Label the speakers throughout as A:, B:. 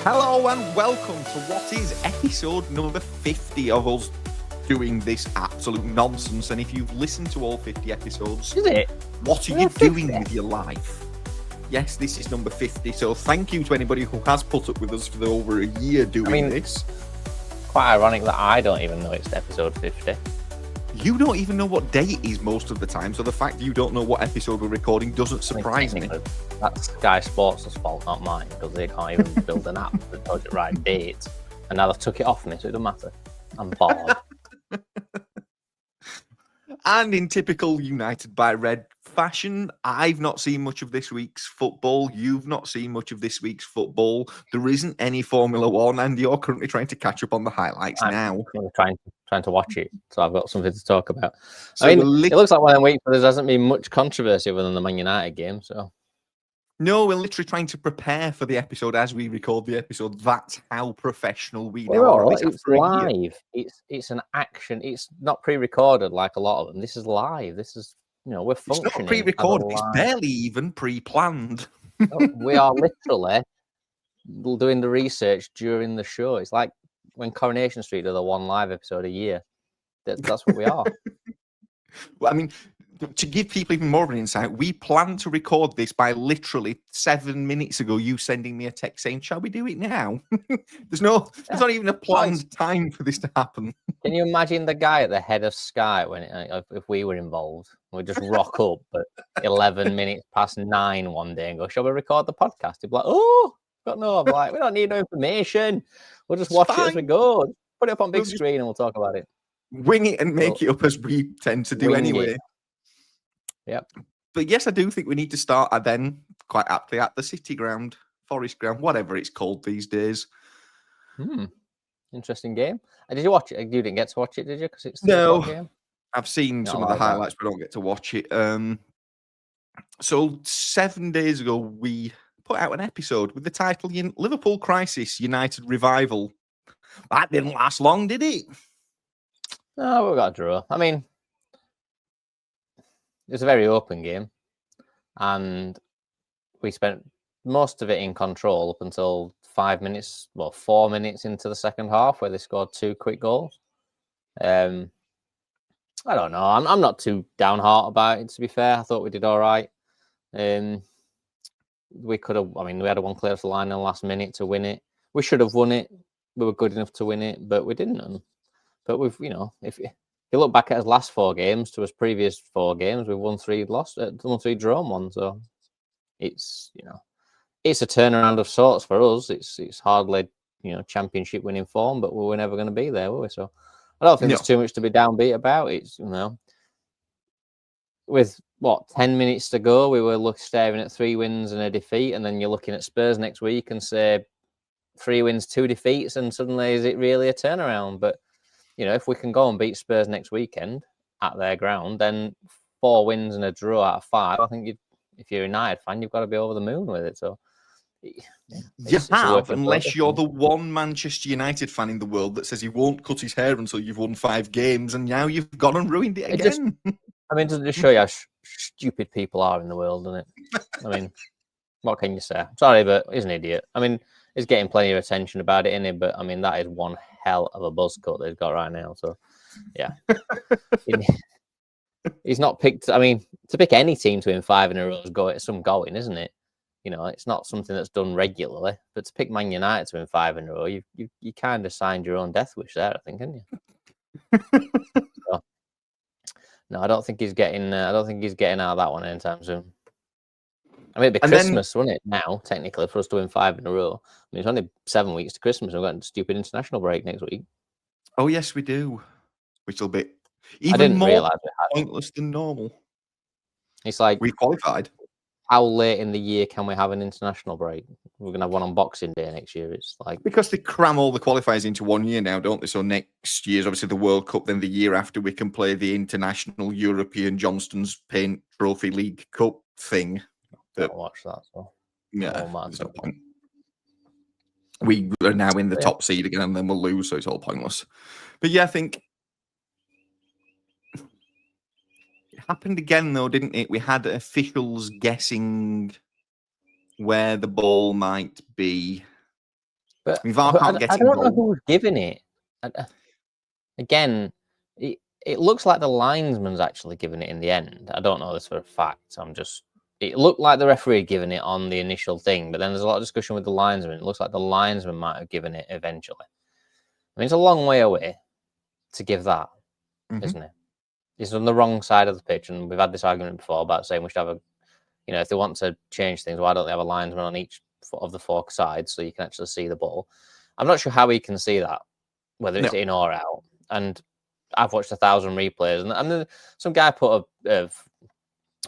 A: Hello and welcome to what is episode number 50 of us doing this absolute nonsense. And if you've listened to all 50 episodes, what are you doing with your life? Yes, this is number 50. So thank you to anybody who has put up with us for over a year doing this.
B: Quite ironic that I don't even know it's episode 50.
A: You don't even know what day it is most of the time, so the fact that you don't know what episode we're recording doesn't surprise me.
B: That's Sky Sports' fault, not mine, because they can't even build an app that tells you the right date. And now they've took it off me, so it doesn't matter. I'm bored.
A: And in typical United by Red fashion, I've not seen much of this week's football. You've not seen much of this week's football. There isn't any Formula One, and you're currently trying to catch up on the highlights now.
B: I'm trying to watch it, so I've got something to talk about.
A: So
B: I mean, it looks like one of them weeks where there hasn't been much controversy other than the Man United game. So
A: no, we're literally trying to prepare for the episode as we record the episode. That's how professional we now are.
B: It's live. It's an action. It's not pre-recorded like a lot of them. This is live. This is, we're functioning.
A: It's not pre-recorded. It's barely even pre-planned.
B: We are literally doing the research during the show. It's like when Coronation Street do the one live episode a year. That's what we are.
A: Well, I mean, to give people even more of an insight, we planned to record this by literally 7 minutes ago. You sending me a text saying, "Shall we do it now?" There's not even a planned time for this to happen.
B: Can you imagine the guy at the head of Sky when if we were involved? We'd just rock up at 11 minutes past 9 one day and go, "Shall we record the podcast?" He'd be like, "Oh, got no." I'm like, "We don't need no information. We'll just watch it as we go. Put it up on big screen and we'll talk about it.
A: Wing it and make it up as we tend to do anyway."
B: Yep.
A: But yes, I do think we need to start then quite aptly at the City Ground, Forest Ground, whatever it's called these days.
B: Interesting game. Did you watch it? You didn't get to watch it, did you? Because it's
A: no
B: game.
A: I've seen some of the highlights, but I don't get to watch it. So 7 days ago, we put out an episode with the title Liverpool Crisis, United Revival. That didn't last long, did it?
B: No, we got a draw. I mean, it was a very open game, and we spent most of it in control up until 4 minutes into the second half, where they scored 2 quick goals. I don't know. I'm not too downhearted about it, to be fair. I thought we did all right. We could have. I mean, we had one clear off the line in the last minute to win it. We should have won it. We were good enough to win it, but we didn't. But we've, if you look back at his last 4 games to his previous 4 games, we've won 3, won 3, drawn 1. So it's it's a turnaround of sorts for us. It's hardly championship winning form, but we were never going to be there, were we? So I don't think there's too much to be downbeat about. It's with 10 minutes to go, we were staring at 3 wins and a defeat, and then you're looking at Spurs next week and say 3 wins, 2 defeats, and suddenly is it really a turnaround? But if we can go and beat Spurs next weekend at their ground, then 4 wins and a draw out of 5. I think if you're a United fan, you've got to be over the moon with it. So
A: unless you're the one Manchester United fan in the world that says he won't cut his hair until you've won 5 games, and now you've gone and ruined it again.
B: Does it just show you how stupid people are in the world, doesn't it? I mean, what can you say? Sorry, but he's an idiot. I mean, he's getting plenty of attention about it, isn't he? But I mean, that is one hell of a buzz cut that he's got right now. So, yeah. He's not picked. I mean, to pick any team to win 5 in a row is some going, isn't it? It's not something that's done regularly. But to pick Man United to win 5 in a row, you kind of signed your own death wish there, I think, haven't you? So, no, I don't think he's getting. I don't think he's getting out of that one anytime soon. I mean, it'd be Christmas, wouldn't it? Now, technically, for us to win 5 in a row. I mean, it's only 7 weeks to Christmas. We've got a stupid international break next week.
A: Oh yes, we do. Which will be even more pointless than normal.
B: It's like
A: we qualified.
B: How late in the year can we have an international break? We're going to have one on Boxing Day next year. It's like
A: because they cram all the qualifiers into 1 year now, don't they? So next year's obviously the World Cup. Then the year after we can play the International European Johnston's Paint Trophy League Cup thing.
B: Don't watch that. So
A: yeah, there's no point. We are now in the top seed again, and then we'll lose, so it's all pointless. But yeah, I think it happened again, though, didn't it? We had officials guessing where the ball might be
B: But
A: I mean, VAR can't get
B: I don't know
A: involved.
B: who's giving it. Again, it looks like the linesman's actually giving it in the end. I don't know this for a fact. It looked like the referee had given it on the initial thing, but then there's a lot of discussion with the linesman. It looks like the linesman might have given it eventually. I mean, it's a long way away to give that, isn't it? It's on the wrong side of the pitch, and we've had this argument before about saying we should have if they want to change things, why don't they have a linesman on each of the 4 sides so you can actually see the ball? I'm not sure how he can see that, whether it's in or out. And I've watched 1,000 replays, and then some guy put a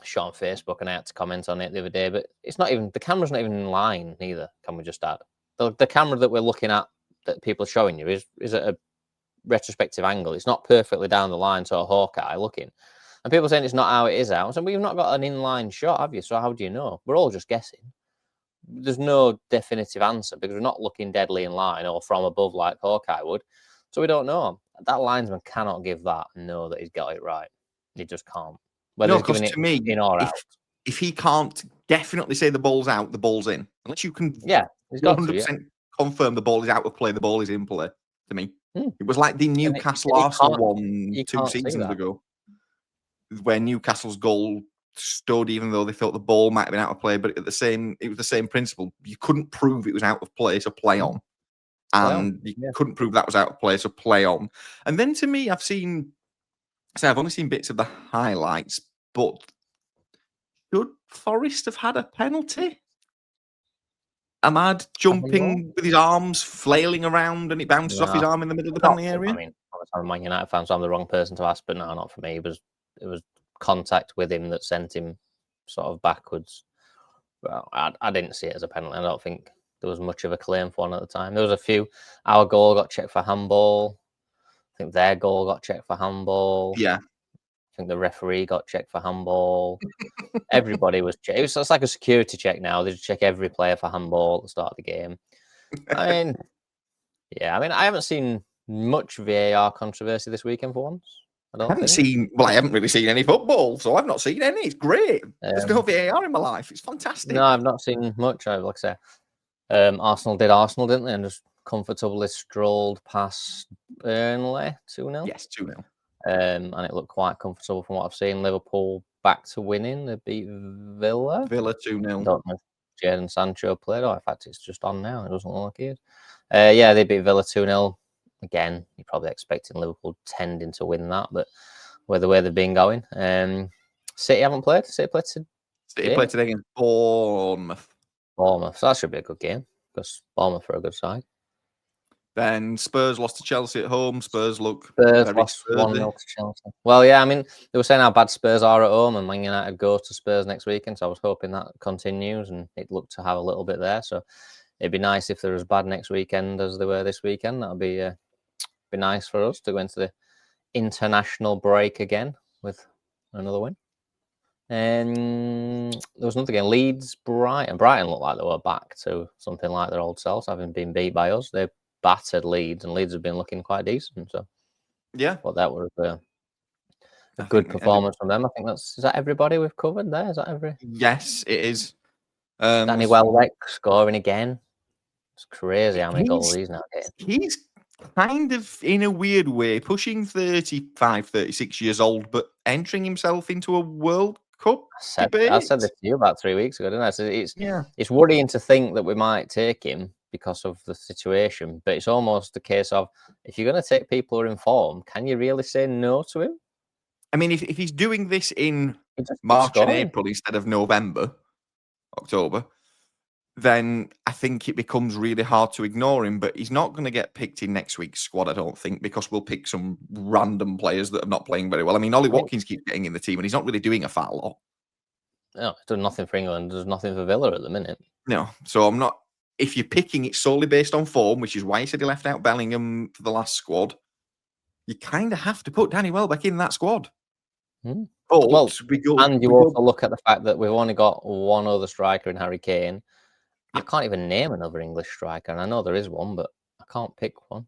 B: shot on Facebook, and I had to comment on it the other day. But it's not even the camera's not even in line either. Can we just add the camera that we're looking at that people are showing you is at a retrospective angle. It's not perfectly down the line, sort of Hawkeye looking. And people saying it's not how it is out. So we've not got an inline shot, have you? So how do you know? We're all just guessing. There's no definitive answer because we're not looking deadly in line or from above like Hawkeye would. So we don't know. That linesman cannot give that and know that he's got it right. He just can't. Whether he's giving it
A: to me,
B: in or out.
A: If he can't definitely say the ball's out, the ball's in. Unless you can
B: he's got
A: 100% confirm the ball is out of play, the ball is in play, to me.
B: Hmm.
A: It was like the Newcastle Arsenal one 2 seasons ago, where Newcastle's goal stood even though they thought the ball might have been out of play, but it was the same principle. You couldn't prove it was out of play, so play on. And you couldn't prove that was out of play, so play on. And then to me, I've only seen bits of the highlights, but should Forrest have had a penalty? Ahmad jumping with his arms flailing around and it bounces off his arm in the middle of the penalty area?
B: I mean, I'm a Man United fan, so I'm the wrong person to ask, but no, not for me. It was contact with him that sent him sort of backwards. Well, I didn't see it as a penalty. I don't think there was much of a claim for one at the time. There was a few. Our goal got checked for handball. I think their goal got checked for handball.
A: Yeah.
B: I think the referee got checked for handball. Everybody was checked. It's like a security check now. They just check every player for handball at the start of the game. I mean, I haven't seen much VAR controversy this weekend for once. I
A: haven't really seen any football, so I've not seen any. It's great. There's no VAR in my life. It's fantastic.
B: No, I've not seen much. Like I say, Arsenal, didn't they? And just comfortably strolled past Burnley 2-0.
A: Yes, 2-0.
B: And it looked quite comfortable from what I've seen. Liverpool back to winning. They beat Villa.
A: Villa 2-0.
B: I don't know if Jadon Sancho played, or in fact it's just on now. It doesn't look like he is. They beat Villa 2-0. Again, you're probably expecting Liverpool tending to win that, but with the way they've been going. City haven't played. City played
A: today against Bournemouth.
B: So that should be a good game because Bournemouth are a good side.
A: Then Spurs lost to Chelsea at home. Spurs lost
B: 1-0 to Chelsea. Well, yeah, I mean, they were saying how bad Spurs are at home, and Man United go to Spurs next weekend. So I was hoping that continues, and it looked to have a little bit there. So it'd be nice if they're as bad next weekend as they were this weekend. That'd be nice for us to go into the international break again with another win. And there was another game, Leeds, Brighton. Brighton looked like they were back to something like their old selves, having been beat by us. They battered Leeds, and Leeds have been looking quite decent. So
A: yeah,
B: but that was a good performance from them. I think is that everybody we've covered there? Is that every?
A: Yes, it is.
B: Danny Welbeck scoring again. It's crazy how many goals he's now getting.
A: He's kind of, in a weird way, pushing 35, 36 years old, but entering himself into a World Cup debate.
B: I said this to you about 3 weeks ago, didn't I? So it's worrying to think that we might take him because of the situation, but it's almost the case of, if you're going to take people who are in form, can you really say no to him?
A: I mean, if he's doing this in March and April instead of November, October, then I think it becomes really hard to ignore him. But he's not going to get picked in next week's squad, I don't think, because we'll pick some random players that are not playing very well. I mean, Ollie Watkins keeps getting in the team, and he's not really doing a fat lot.
B: No, he's done nothing for England. There's nothing for Villa at the minute.
A: No, so I'm not. If you're picking it solely based on form, which is why he said he left out Bellingham for the last squad, you kind of have to put Danny Welbeck in that squad.
B: But
A: you
B: also look at the fact that we've only got one other striker in Harry Kane. I can't even name another English striker, and I know there is one, but I can't pick one.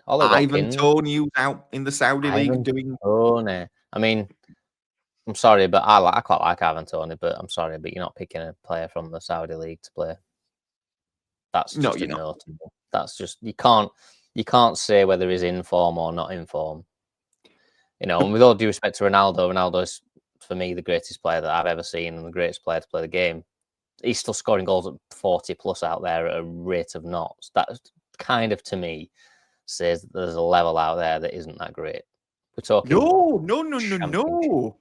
A: Ivan Toney's out in the Saudi league doing.
B: I mean, I'm sorry, but I quite like Ivan Toney, but I'm sorry, but you're not picking a player from the Saudi league to play That's
A: No,
B: just a
A: you're not.
B: no to me. That's just you can't say whether he's in form or not in form. You know, and with all due respect to Ronaldo, Ronaldo is for me the greatest player that I've ever seen and the greatest player to play the game. He's still scoring goals at 40 plus out there at a rate of knots. That kind of to me says that there's a level out there that isn't that great. We're talking
A: No.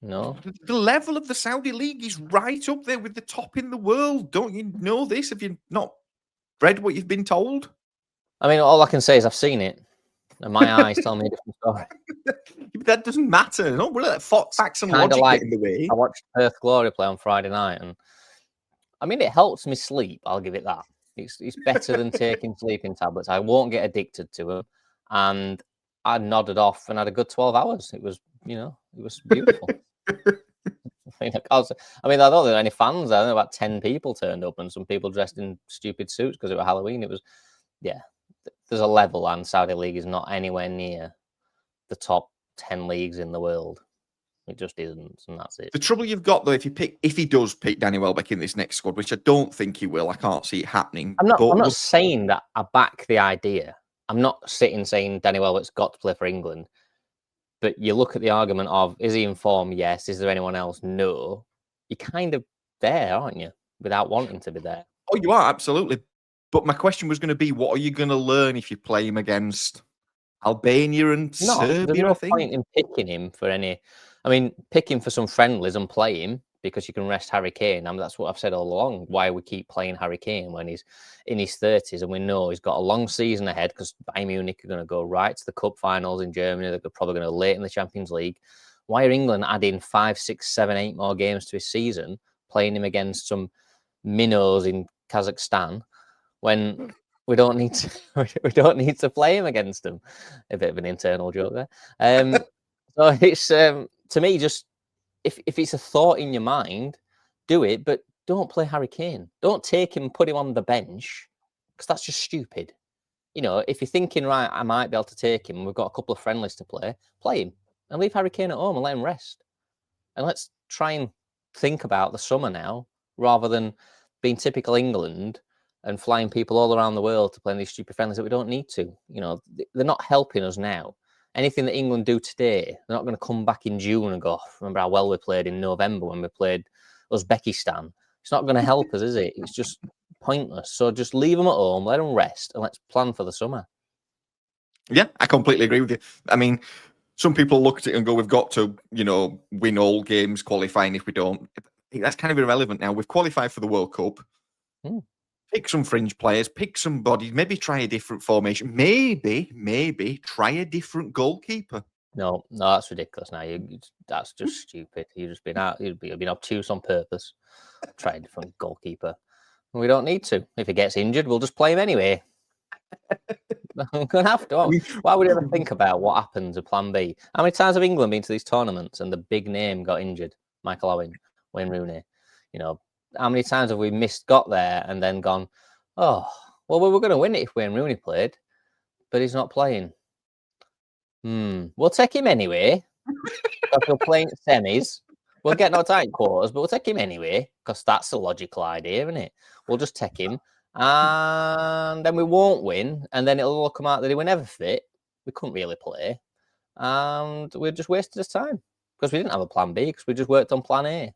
B: No.
A: The level of the Saudi league is right up there with the top in the world. Don't you know this? Have you not read what you've been told?
B: I mean, all I can say is I've seen it, and my eyes tell me a different story.
A: That doesn't matter. No, facts and
B: Kind of
A: logic
B: like
A: get in the way.
B: I watched Perth Glory play on Friday night, and I mean, it helps me sleep. I'll give it that. It's better than taking sleeping tablets. I won't get addicted to them, and I nodded off and had a good 12 hours. It was, it was beautiful. I don't think there were any fans there. About 10 people turned up, and some people dressed in stupid suits because it was Halloween. It was, there's a level, and Saudi League is not anywhere near the top 10 leagues in the world. It just isn't, and that's it.
A: The trouble you've got though, if he does pick Danny Welbeck in this next squad, which I don't think he will, I can't see it happening.
B: I'm not saying that I back the idea. I'm not sitting saying Danny Welbeck's got to play for England. But you look at the argument of, is he in form? Yes. Is there anyone else? No. You're kind of there, aren't you? Without wanting to be there.
A: Oh, you are, absolutely. But my question was going to be, what are you going to learn if you play him against Albania and Serbia?
B: There's no point in picking him for any. I mean, pick him for some friendlies and play him because you can rest Harry Kane. I mean, that's what I've said all along. Why we keep playing Harry Kane when he's in his 30s and we know he's got a long season ahead because Bayern Munich are going to go right to the cup finals in Germany. They're probably going to late in the Champions League. Why are England adding 5, 6, 7, 8 more games to his season, playing him against some minnows in Kazakhstan when we don't need to play him against them? A bit of an internal joke there. So it's to me just. If it's a thought in your mind, do it, but don't play Harry Kane. Don't take him and put him on the bench because that's just stupid. If you're thinking, right, I might be able to take him and we've got a couple of friendlies to play him and leave Harry Kane at home and let him rest. And let's try and think about the summer now rather than being typical England and flying people all around the world to play in these stupid friendlies that we don't need to. They're not helping us now. Anything that England do today, they're not going to come back in June and go, remember how well we played in November when we played Uzbekistan. It's not going to help us, is it? It's just pointless. So just leave them at home, let them rest, and let's plan for the summer.
A: Yeah, I completely agree with you. I mean, some people look at it and go, we've got to, win all games, qualifying if we don't. That's kind of irrelevant now. We've qualified for the World Cup. Pick some fringe players, pick somebody, maybe try a different formation, maybe try a different goalkeeper.
B: No, that's ridiculous. Now that's just stupid. You've been obtuse on purpose. Try a different goalkeeper. We don't need to. If he gets injured, we'll just play him anyway. I'm gonna have to. Why would you ever think about what happens with Plan B? How many times have England been to these tournaments and the big name got injured? Michael Owen, Wayne Rooney. How many times have we got there and then gone, oh, well, we were going to win it if Wayne Rooney played, but he's not playing. We'll take him anyway because we're playing semis. We'll get no tight quarters, but we'll take him anyway because that's the logical idea, isn't it? We'll just take him and then we won't win, and then it'll all come out that he were never fit. We couldn't really play, and we just wasted his time because we didn't have a plan B because we just worked on plan A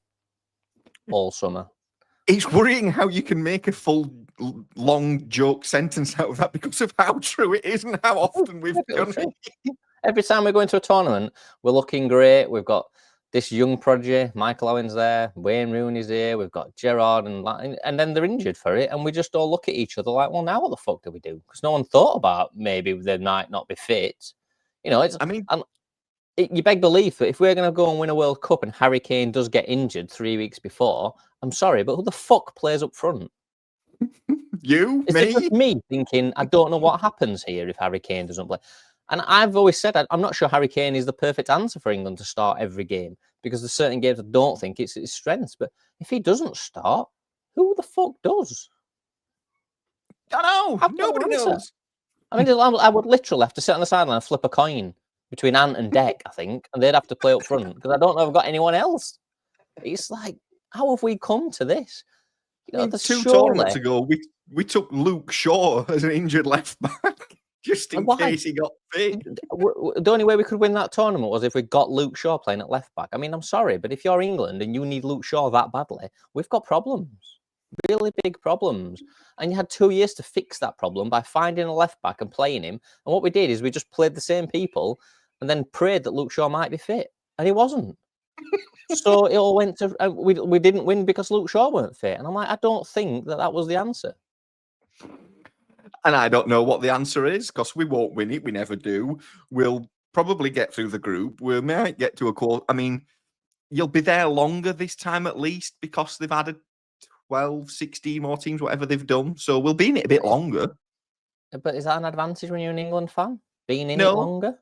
B: all summer.
A: It's worrying how you can make a full, long joke sentence out of that because of how true it is and how often we've done it.
B: Every time we go into a tournament, we're looking great. We've got this young prodigy, Michael Owen's there, Wayne Rooney's here, we've got Gerrard, and then they're injured for it, and we just all look at each other like, well, now what the fuck do we do? Because no one thought about maybe they might not be fit. You beg belief that if we're going to go and win a World Cup and Harry Kane does get injured 3 weeks before, I'm sorry, but who the fuck plays up front?
A: You?
B: Is it just me thinking, I don't know what happens here if Harry Kane doesn't play? And I've always said, I'm not sure Harry Kane is the perfect answer for England to start every game because there's certain games I don't think it's his strengths. But if he doesn't start, who the fuck does?
A: I know. Nobody knows.
B: I mean, I would literally have to sit on the sideline and flip a coin between Ant and Deck, I think, and they'd have to play up front because I don't know if I've got anyone else. It's like, how have we come to this? You know,
A: Two tournaments
B: surely.
A: ago, we took Luke Shaw as an injured left back just in
B: Why?
A: case he got fit.
B: The only way we could win that tournament was if we got Luke Shaw playing at left back. I mean, I'm sorry, but if you're England and you need Luke Shaw that badly, we've got problems. Really big problems. And you had 2 years to fix that problem by finding a left back and playing him. And what we did is we just played the same people and then prayed that Luke Shaw might be fit. And he wasn't. So it all went to... we didn't win because Luke Shaw weren't fit. And I'm like, I don't think that was the answer.
A: And I don't know what the answer is because we won't win it. We never do. We'll probably get through the group. We might get to a quarter. I mean, you'll be there longer this time at least because they've added 12, 16 more teams, whatever they've done. So we'll be in it a bit longer.
B: But is that an advantage when you're an England fan? Being in it
A: No.
B: longer?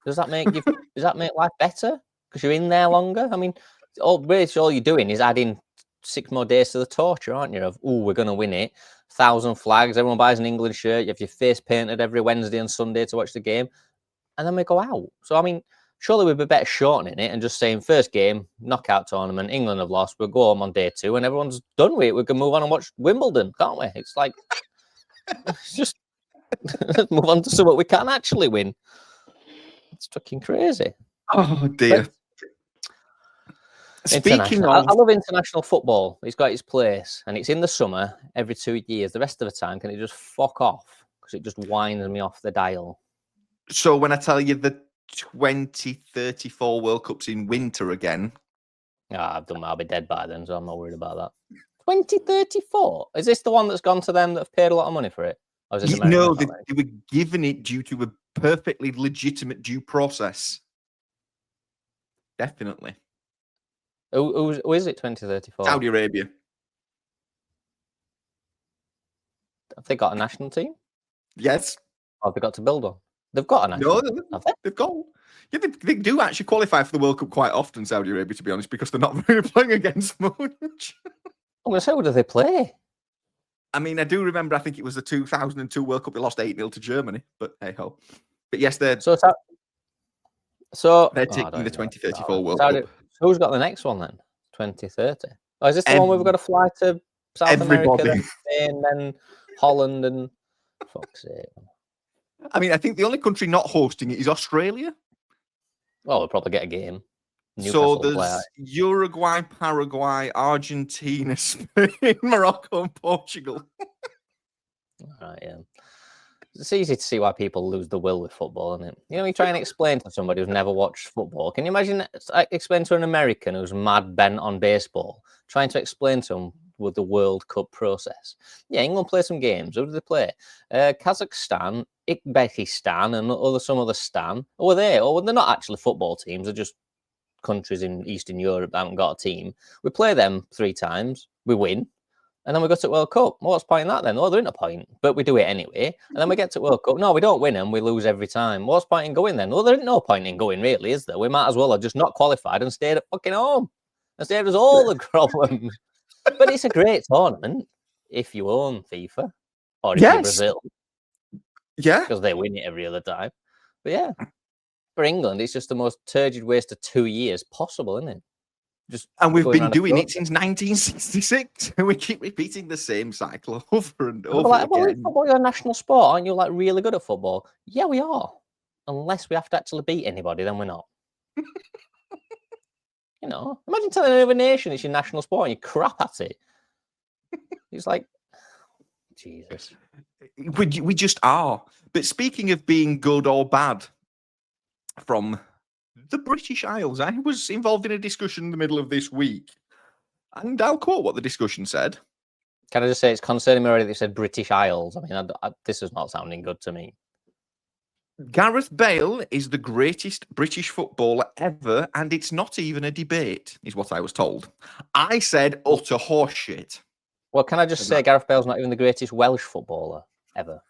B: Does that make life better? Because you're in there longer? I mean, all you're doing is adding 6 more days to the torture, aren't you? Of, we're going to win it. 1,000 flags, everyone buys an England shirt, you have your face painted every Wednesday and Sunday to watch the game, and then we go out. So, I mean, surely we'd be better shortening it and just saying, first game, knockout tournament, England have lost, we'll go home on day 2, and everyone's done with it. We can move on and watch Wimbledon, can't we? It's like, it's just move on to something we can actually win. It's fucking crazy.
A: Oh, dear.
B: But, Speaking of, I love international football. It's got its place, and it's in the summer every 2 years. The rest of the time, can it just fuck off? Because it just winds me off the dial.
A: So when I tell you the 2034 World Cup's in winter again,
B: I'll be dead by then, so I'm not worried about that. 2034? Is this the one that's gone to them that have paid a lot of money for it? Or is it
A: no, they were given it due to a perfectly legitimate due process. Definitely.
B: Who is it, 2034?
A: Saudi Arabia.
B: Have they got a national team?
A: Yes.
B: Or have they got to build one? They've got a national team.
A: They've got. Yeah, they do actually qualify for the World Cup quite often, Saudi Arabia, to be honest, because they're not really playing against much.
B: I'm going to say, what do they play?
A: I mean, I do remember, I think it was the 2002 World Cup, they lost 8-0 to Germany, but hey-ho. But yes, they're taking the 2034 World Cup.
B: Who's got the next one then? 2030. Oh, is this the one where we've got to fly to South America, then Spain, then Holland, and fuck's sake.
A: I mean, I think the only country not hosting it is Australia.
B: Well, we'll probably get a game.
A: So there's Uruguay, Paraguay, Argentina, Spain, Morocco, and Portugal.
B: Right, yeah. It's easy to see why people lose the will with football, isn't it? You know, you try and explain to somebody who's never watched football. Can you imagine explain to an American who's mad bent on baseball, trying to explain to them with the World Cup process? Yeah, England play some games. Who do they play? Kazakhstan, Uzbekistan, and some other stan. Or they're not actually football teams. They're just countries in Eastern Europe that haven't got a team. We play them 3 times. We win. And then we go to World Cup. Well, what's the point in that then? Oh, there isn't a point. But we do it anyway. And then we get to World Cup. No, we don't win them. We lose every time. What's the point in going then? Well, there isn't no point in going, really, is there? We might as well have just not qualified and stayed at fucking home. And saved us all the problems. But it's a great tournament if you own FIFA. Or if you're Brazil.
A: Yeah.
B: Because they win it every other time. But yeah. For England, it's just the most turgid waste of 2 years possible, isn't it?
A: And we've been doing it since 1966, and we keep repeating the same cycle over and over again.
B: Well, football is a national sport. Aren't you like really good at football? Yeah, we are. Unless we have to actually beat anybody, then we're not. You know, imagine telling another nation it's your national sport and you crap at it. It's like, Jesus.
A: We just are. But speaking of being good or bad, from the British Isles, I was involved in a discussion in the middle of this week, and I'll quote what the discussion said.
B: Can I just say it's concerning me already that you said British Isles? I mean, this is not sounding good to me.
A: Gareth Bale is the greatest British footballer ever, and it's not even a debate, is what I was told. I said utter horseshit.
B: Well, can I just say Gareth Bale's not even the greatest Welsh footballer ever?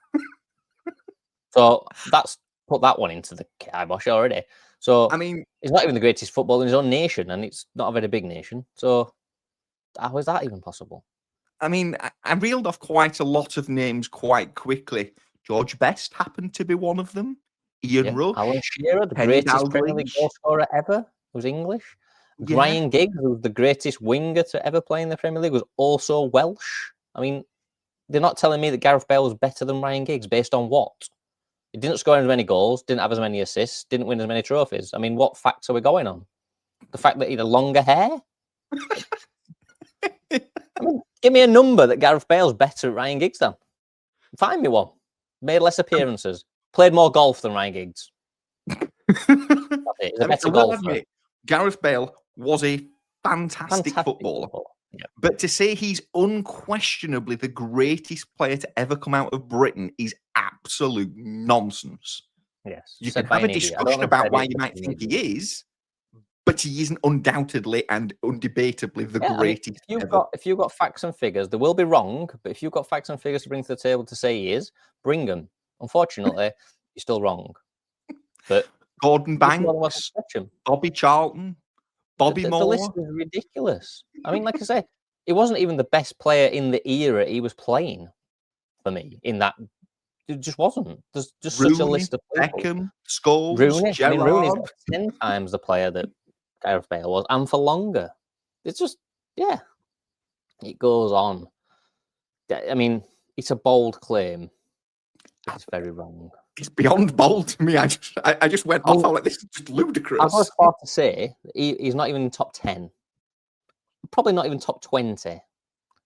B: So that's put that one into the kibosh already. So,
A: I mean,
B: he's not even the greatest footballer in his own nation, and it's not a very big nation. So, how is that even possible?
A: I mean, I reeled off quite a lot of names quite quickly. George Best happened to be one of them. Ian Rush.
B: Alan Shearer, the greatest Premier League goal scorer ever, who's English.
A: Yeah.
B: Ryan Giggs, who's the greatest winger to ever play in the Premier League, was also Welsh. I mean, they're not telling me that Gareth Bale was better than Ryan Giggs based on what? He didn't score as many goals, didn't have as many assists, didn't win as many trophies. I mean, what facts are we going on? The fact that he had longer hair? I mean, give me a number that Gareth Bale's better at Ryan Giggs than. Find me one. Made less appearances. Played more golf than Ryan Giggs. He's a better golfer.
A: Admit, Gareth Bale was a fantastic footballer.
B: Yeah.
A: But to say he's unquestionably the greatest player to ever come out of Britain is absolute nonsense.
B: Yes.
A: You can have a discussion about why you might think he is, but he isn't undoubtedly and undebatably the greatest ever.
B: If you've got facts and figures, they will be wrong, but if you've got facts and figures to bring to the table to say he is, bring them. Unfortunately, you're still wrong. But
A: Gordon Banks, Bobby Charlton, Bobby Moore.
B: The list is ridiculous. I mean, like I say, he wasn't even the best player in the era he was playing for me. In that, it just wasn't. There's just
A: Rooney,
B: such a list of people.
A: Beckham, Scholes,
B: Rooney.
A: Gerrard.
B: I mean, Rooney's 10 times the player that Gareth Bale was, and for longer. It's just, yeah, it goes on. I mean, it's a bold claim. It's very wrong.
A: It's beyond bold to me. I just went off. I'm like, this is just ludicrous.
B: I was about to say he's not even in the top 10. Probably not even top 20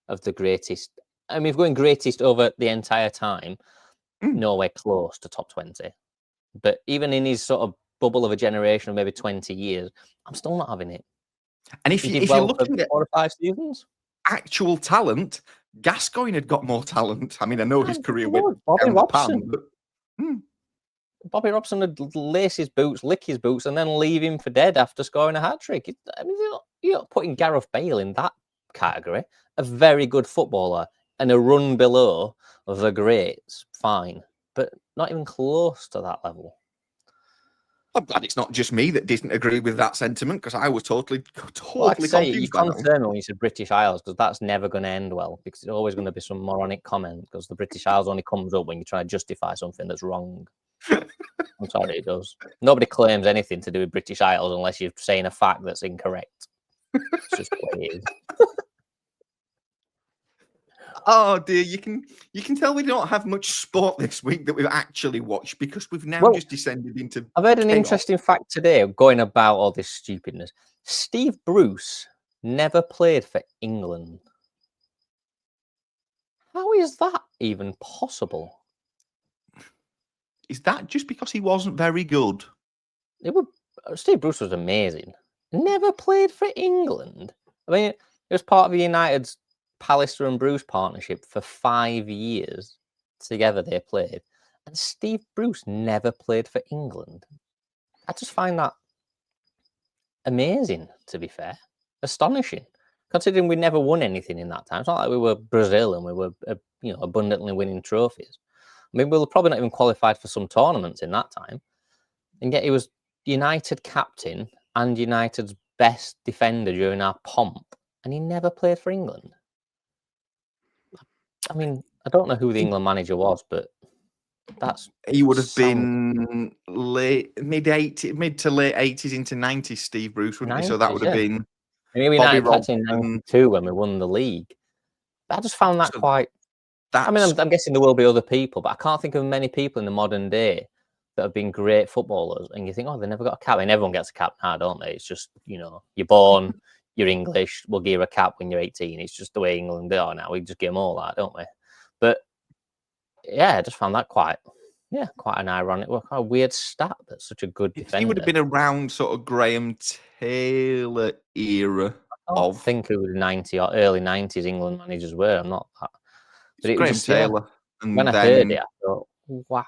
B: of the greatest. I mean, if we're going greatest over the entire time, nowhere close to top 20. But even in his sort of bubble of a generation of maybe 20 years, I'm still not having it.
A: And if you're looking at
B: 4 or 5 seasons,
A: actual talent, Gascoigne had got more talent. I mean, I know his career went
B: Bobby
A: down
B: Robson.
A: the pan, but
B: Bobby Robson would lace his boots, lick his boots, and then leave him for dead after scoring a hat-trick. I mean, you're not putting Gareth Bale in that category. A very good footballer and a run below the greats, fine. But not even close to that level.
A: I'm glad it's not just me that didn't agree with that sentiment, because I was totally
B: Like I say,
A: confused.
B: you concern me when you said British Isles, because that's never going to end well, because it's always going to be some moronic comment, because the British Isles only comes up when you try to justify something that's wrong. I'm sorry, it does. Nobody claims anything to do with British Isles unless you're saying a fact that's incorrect. It's just what it is.
A: Oh dear, you can tell we don't have much sport this week that we've actually watched, because we've now just descended into.
B: I've heard an interesting fact today going about all this stupidness. Steve Bruce never played for England. How is that even possible?
A: Is that just because he wasn't very good?
B: Steve Bruce was amazing. Never played for England. I mean, it was part of United's Pallister and Bruce partnership for 5 years. Together they played. And Steve Bruce never played for England. I just find that amazing, to be fair. Astonishing. Considering we never won anything in that time. It's not like we were Brazil and we were abundantly winning trophies. I mean, we were probably not even qualified for some tournaments in that time. And yet he was United captain and United's best defender during our pomp. And he never played for England. I mean, I don't know who the England manager was, but
A: he would have been mid to late 80s into 90s, Steve Bruce, wouldn't he? So that would have been
B: maybe Bobby Robson in 92 when we won the league. But I just found that quite. I mean, I'm guessing there will be other people, but I can't think of many people in the modern day that have been great footballers. And you think, oh, they never got a cap. And everyone gets a cap now, don't they? It's just, you're born, you're English, we'll give you a cap when you're 18. It's just the way England are now. We just give them all that, don't we? But yeah, I just found that quite an ironic, quite a weird stat. That's such a good defender.
A: He would have been around sort of Graham Taylor era.
B: I think it was 90 or early 90s England managers were. I'm not that. But it
A: Graham
B: was
A: Taylor. And
B: when I heard it, I thought, wow.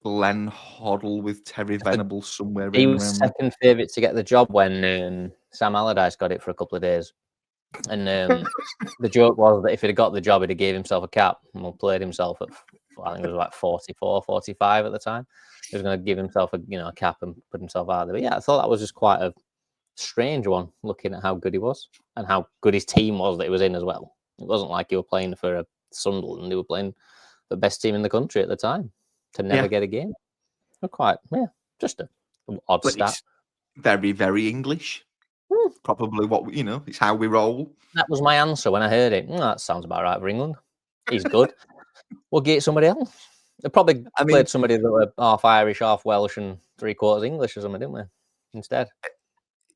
A: Glenn Hoddle with Terry Venables somewhere.
B: He was second favourite to get the job when Sam Allardyce got it for a couple of days. And the joke was that if he'd have got the job, he'd have gave himself a cap and played himself at, I think it was like 44, 45 at the time. He was going to give himself a cap and put himself out there. But yeah, I thought that was just quite a strange one, looking at how good he was and how good his team was that he was in as well. It wasn't like he were playing for a Sunderland. They were playing the best team in the country at the time to never get a game. Quite, just an odd stat.
A: Very, very English. Probably what it's how we roll.
B: That was my answer when I heard it. That sounds about right for England. He's good. We'll get somebody else. They probably played somebody that were half Irish, half Welsh, and 3/4 English or something, didn't we? Instead.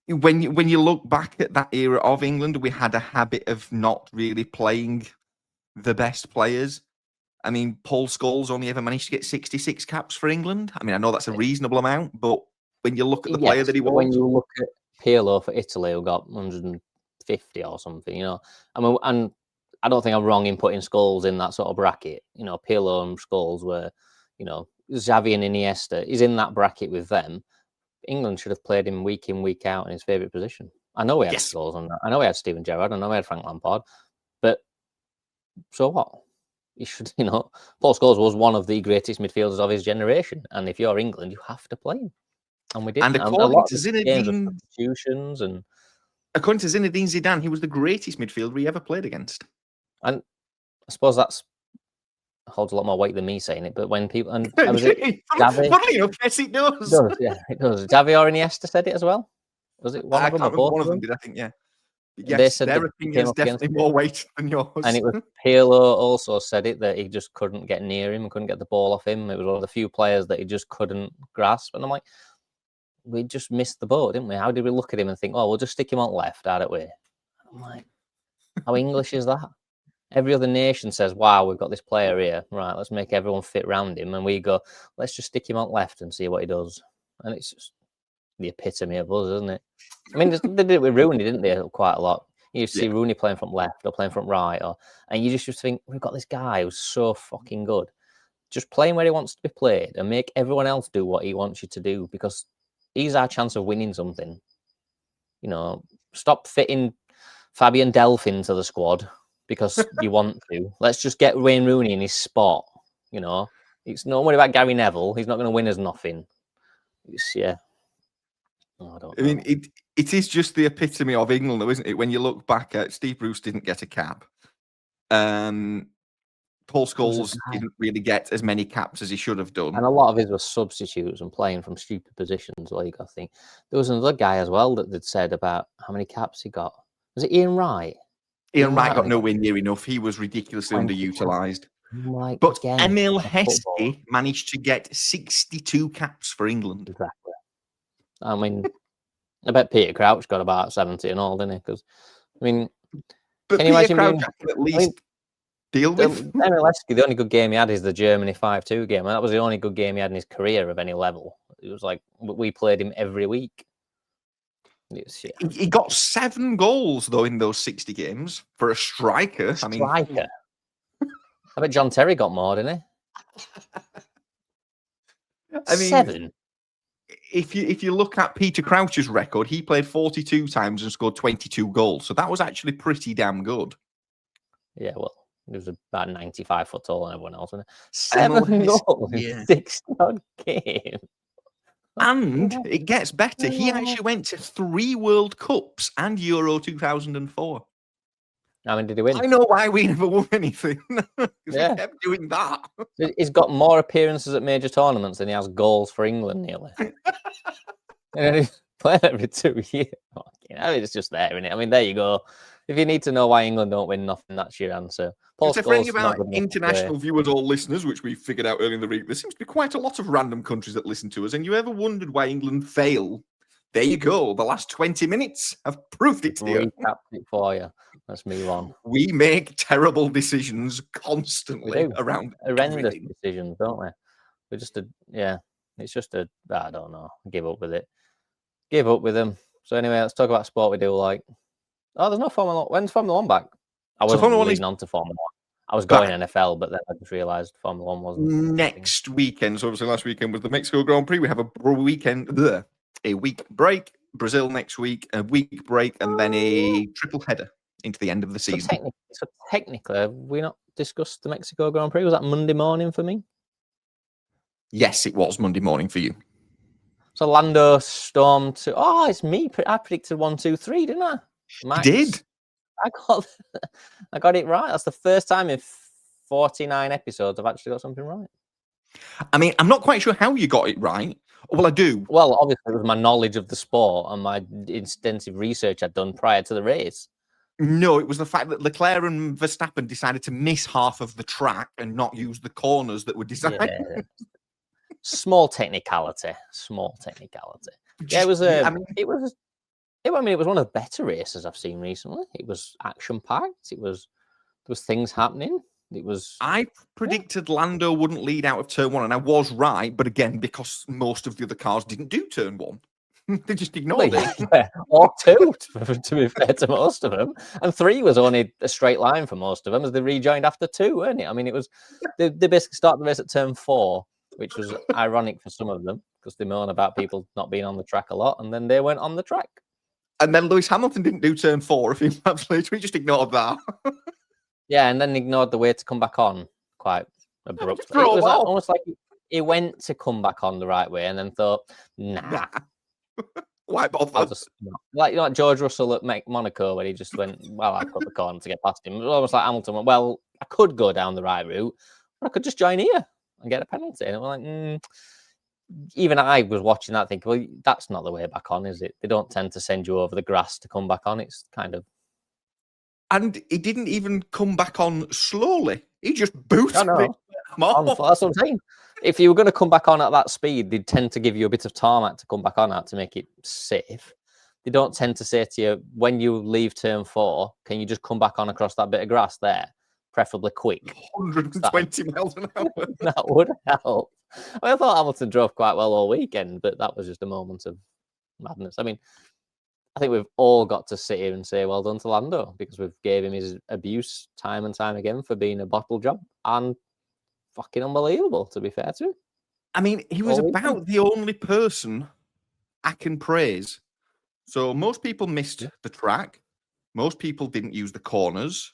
A: When you look back at that era of England, we had a habit of not really playing the best players. I mean, Paul Scholes only ever managed to get 66 caps for England. I mean, I know that's a reasonable amount, but when you look at the player that he was,
B: when you look at Pirlo for Italy, who got 150 or something, I mean, and I don't think I'm wrong in putting Scholes in that sort of bracket. Pirlo and Scholes were, Xavi and Iniesta. He's in that bracket with them. England should have played him week in, week out in his favourite position. I know we had Scholes on that. I know we had Steven Gerrard. I know we had Frank Lampard. But so what? You should, Paul Scholes was one of the greatest midfielders of his generation. And if you're England, you have to play him. And we did.
A: And according to Zinedine,
B: substitutions and
A: according to Zinedine Zidane, he was the greatest midfielder he ever played against.
B: And I suppose that's holds a lot more weight than me saying it. But when people was it Xavi?
A: Yes, it does.
B: It does. Xavi or Iniesta said it as well. Was it one of them or both?
A: One of them did, I think. Yeah. Yes,
B: they said
A: their opinions definitely more weight than yours.
B: And it was Pirlo also said it, that he just couldn't get near him, couldn't get the ball off him. It was one of the few players that he just couldn't grasp. And I'm like, we just missed the boat, didn't we? How did we look at him and think, oh, we'll just stick him on left, out of way? I'm like, how English is that? Every other nation says, wow, we've got this player here. Right, let's make everyone fit round him. And we go, let's just stick him on left and see what he does. And it's just the epitome of us, isn't it? I mean, they did it with Rooney, didn't they? Quite a lot. You see Rooney playing from left or playing from right, and you just think, we've got this guy who's so fucking good. Just play him where he wants to be played and make everyone else do what he wants you to do, because he's our chance of winning something. Stop fitting Fabian Delph into the squad because you want to. Let's just get Wayne Rooney in his spot. It's no worry about Gary Neville. He's not going to win us nothing. I
A: mean, it is just the epitome of England, though, isn't it? When you look back at Steve Bruce didn't get a cap. Paul Scholes didn't really get as many caps as he should have done.
B: And a lot of his were substitutes and playing from stupid positions. Like, I think there was another guy as well that they'd said about how many caps he got. Was it Ian Wright?
A: Ian Wright got nowhere near enough. He was ridiculously underutilised. But Emil Heskey managed to get 62 caps for England.
B: Exactly. I mean, I bet Peter Crouch got about 70 and all, didn't he? Because, I mean,
A: but can you imagine Crouch at least deal with?
B: Emil Heskey, the only good game he had is the Germany 5-2 game, and that was the only good game he had in his career of any level. It was like we played him every week.
A: He got 7 goals though in those 60 games for a striker.
B: I bet John Terry got more, didn't he? 7.
A: If you look at Peter Crouch's record, he played 42 times and scored 22 goals. So that was actually pretty damn good.
B: Yeah, well, he was about 95 foot tall and everyone else, wasn't it? 7 goals in 60-odd games.
A: And it gets better. He actually went to 3 World Cups and Euro 2004.
B: I mean, did he win?
A: I know why we never won anything. Because we kept doing that.
B: He's got more appearances at major tournaments than he has goals for England, nearly. And he's playing every 2 years. It's just there, isn't it? I mean, there you go. If you need to know why England don't win nothing, that's your answer.
A: So for any of our international viewers or listeners, which we figured out earlier in the week, there seems to be quite a lot of random countries that listen to us. And you ever wondered why England fail? There you go. The last 20 minutes have proved it to you.
B: Recapped it for you. Let's move on.
A: We make terrible decisions constantly around
B: horrendous decisions, don't we? We're just it's just I don't know. Give up with it. Give up with them. So anyway, let's talk about sport we do like. Oh, there's no Formula 1. When's Formula 1 back? I wasn't leading on to Formula 1. I was going NFL, but then I just realised Formula 1 wasn't.
A: Next weekend, so obviously last weekend was the Mexico Grand Prix. We have a week break. Brazil next week, a week break, and then a triple header into the end of the season.
B: So technically, have we not discussed the Mexico Grand Prix? Was that Monday morning for me?
A: Yes, it was Monday morning for you.
B: So Lando stormed to. Oh, it's me. I predicted 1, 2, 3, didn't I?
A: Max, you did.
B: I got it right. That's the first time in 49 episodes I've actually got something right.
A: I mean, I'm not quite sure how you got it right. Well, I do.
B: Well, obviously, it was my knowledge of the sport and my extensive research I'd done prior to the race.
A: No, it was the fact that Leclerc and Verstappen decided to miss half of the track and not use the corners that were designed.
B: Yeah. Small technicality. Yeah, it was
A: I
B: a.
A: mean,
B: It was. It was one of the better races I've seen recently. It was action packed. There was things happening. It was.
A: I predicted Lando wouldn't lead out of turn one, and I was right. But again, because most of the other cars didn't do turn one, they just ignored it.
B: Yeah, or two, to be fair to most of them. And 3 was only a straight line for most of them as they rejoined after 2, weren't it? I mean, it was they basically started the race at turn 4, which was ironic for some of them because they moan about people not being on the track a lot, and then they went on the track.
A: And then Lewis Hamilton didn't do turn 4 a few laps later. We just ignored that.
B: Yeah, and then ignored the way to come back on quite abruptly. It
A: Drove
B: was
A: off.
B: almost like he went to come back on the right way and then thought, nah.
A: Why bother?
B: I'll just, like George Russell at Monaco, where he just went, well, I cut the corner to get past him. It was almost like Hamilton went, well, I could go down the right route, or I could just join here and get a penalty. And I'm like, even I was watching that thinking, well, that's not the way back on, is it? They don't tend to send you over the grass to come back on. It's kind of.
A: And he didn't even come back on slowly. He just booted
B: No.
A: it.
B: That's what I'm saying. If you were going to come back on at that speed, they'd tend to give you a bit of tarmac to come back on at to make it safe. They don't tend to say to you, when you leave turn 4, can you just come back on across that bit of grass there, preferably quick?
A: 120 miles an hour.
B: That would help. I thought Hamilton drove quite well all weekend, but that was just a moment of madness. I mean, I think we've all got to sit here and say well done to Lando because we've gave him his abuse time and time again for being a bottle job and fucking unbelievable, to be fair to him.
A: I mean, he was about the only person I can praise. So most people missed the track. Most people didn't use the corners.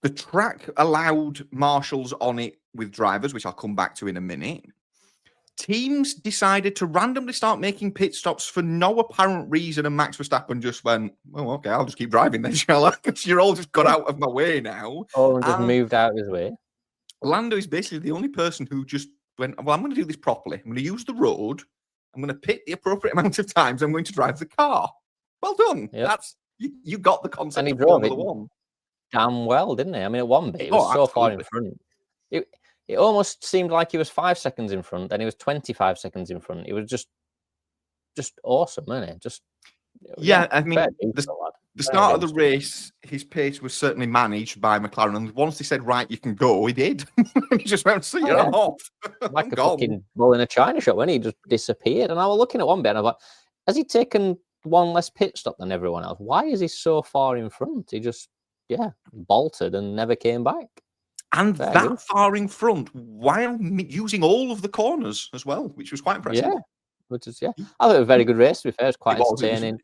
A: The track allowed marshals on it with drivers, which I'll come back to in a minute. Teams decided to randomly start making pit stops for no apparent reason, and Max Verstappen just went, "Oh, okay, I'll just keep driving then, shall I? Because you're all just got out of my way now."
B: Oh, and just moved out of his way.
A: Lando is basically the only person who just went, "Well, I'm going to do this properly. I'm going to use the road. I'm going to pit the appropriate amount of times. I'm going to drive the car." Well done.
B: Yep.
A: That's you got the concept
B: And he
A: of
B: drove
A: Formula
B: it
A: One.
B: Damn well, didn't he? I mean, at one bit, it was so far in front. It almost seemed like he was 5 seconds in front, then he was 25 seconds in front. It was just awesome, wasn't it? Just
A: I mean, the start of the race, his pace was certainly managed by McLaren. And once they said, "Right, you can go," he did. He just went, "See you, I'm off."
B: Like a fucking bull in a china shop when he just disappeared. And I was looking at one bit and I was like, has he taken one less pit stop than everyone else? Why is he so far in front? He just, bolted and never came back.
A: And that far in front while using all of the corners as well, which was quite impressive.
B: Yeah, which is, I thought it was a very good race, to be fair. It was quite entertaining.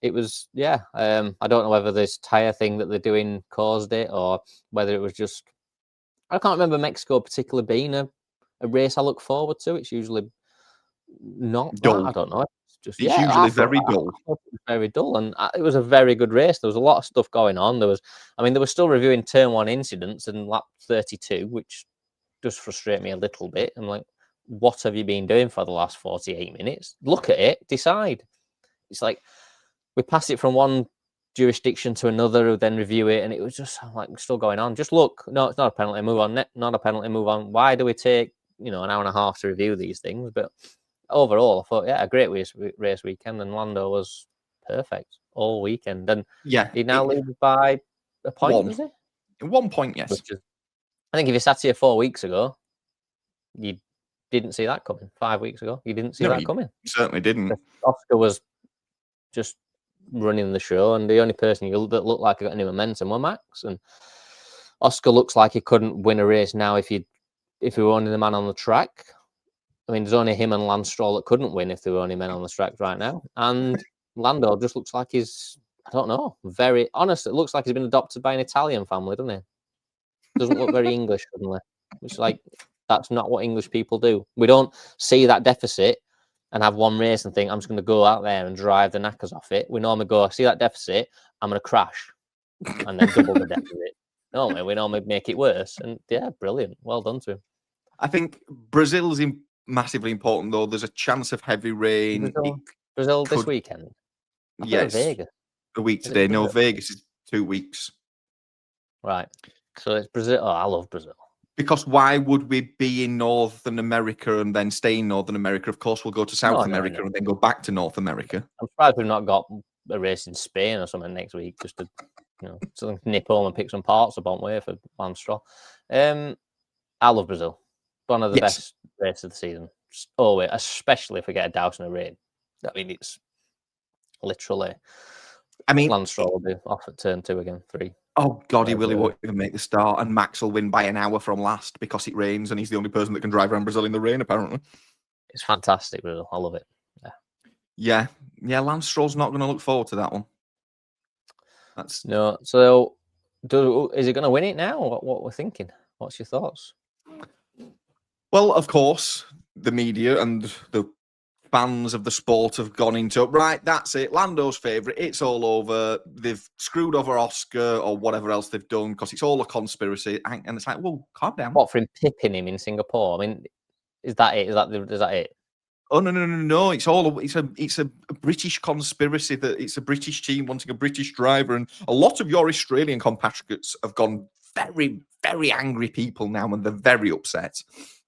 B: It was, I don't know whether this tyre thing that they're doing caused it or whether it was just, I can't remember Mexico particularly being a race I look forward to. It's usually not
A: dull.
B: That. I don't know. It's
A: usually very dull.
B: Very dull, and it was a very good race. There was a lot of stuff going on. They were still reviewing turn 1 incidents in lap 32, which does frustrate me a little bit. I'm like, what have you been doing for the last 48 minutes? Look at it, decide. It's like we pass it from one jurisdiction to another, then review it, and it was just like still going on. Just look, no, it's not a penalty. Move on. Not a penalty. Move on. Why do we take an hour and a half to review these things? But overall, I thought, a great race weekend, and Lando was perfect all weekend. And he now leads by a point, does he?
A: 1 point, yes.
B: I think if you sat here 4 weeks ago, you didn't see that coming. 5 weeks ago, you didn't see that coming.
A: Certainly didn't.
B: Oscar was just running the show, and the only person that looked like he got any momentum was Max. And Oscar looks like he couldn't win a race now if he were only the man on the track. I mean, there's only him and Lance Stroll that couldn't win if there were only men on the track right now. And Lando just looks like he's, I don't know, very honest. It looks like he's been adopted by an Italian family, doesn't he? Doesn't look very English suddenly. It's like, that's not what English people do. We don't see that deficit and have one race and think, I'm just going to go out there and drive the knackers off it. We normally go, see that deficit, I'm going to crash and then double the deficit. We normally make it worse. And brilliant. Well done to him.
A: I think Brazil's massively important though. There's a chance of heavy rain.
B: Brazil this
A: Could
B: weekend. I thought it was
A: yes,
B: Vegas.
A: a week
B: Is it
A: today. No,
B: Brazil?
A: Vegas is 2 weeks.
B: Right. So it's Brazil. Oh, I love Brazil.
A: Because why would we be in Northern America and then stay in Northern America? Of course, we'll go to South America and then go back to North America.
B: I'm surprised we've not got a race in Spain or something next week, just to so nip home and pick some parts up on way for Lance Stroll. I love Brazil. One of the best races of the season. Always, especially if we get a douse in a rain. I mean, it's literally. Lance Stroll will be off at turn 2 again, 3.
A: Oh God, he won't even make the start, and Max will win by an hour from last because it rains, and he's the only person that can drive around Brazil in the rain. Apparently,
B: it's fantastic, Brazil. I love it.
A: Yeah. Lance Stroll's not going to look forward to that one.
B: No. So, is he going to win it now? What we're thinking? What's your thoughts?
A: Well, of course, the media and the fans of the sport have gone into right. That's it. Lando's favourite. It's all over. They've screwed over Oscar or whatever else they've done because it's all a conspiracy. And it's like, well, calm down.
B: What for him pipping him in Singapore? I mean, is that it? Is that it?
A: Oh no! It's a British conspiracy that it's a British team wanting a British driver, and a lot of your Australian compatriots have gone very, very angry people now, and they're very upset.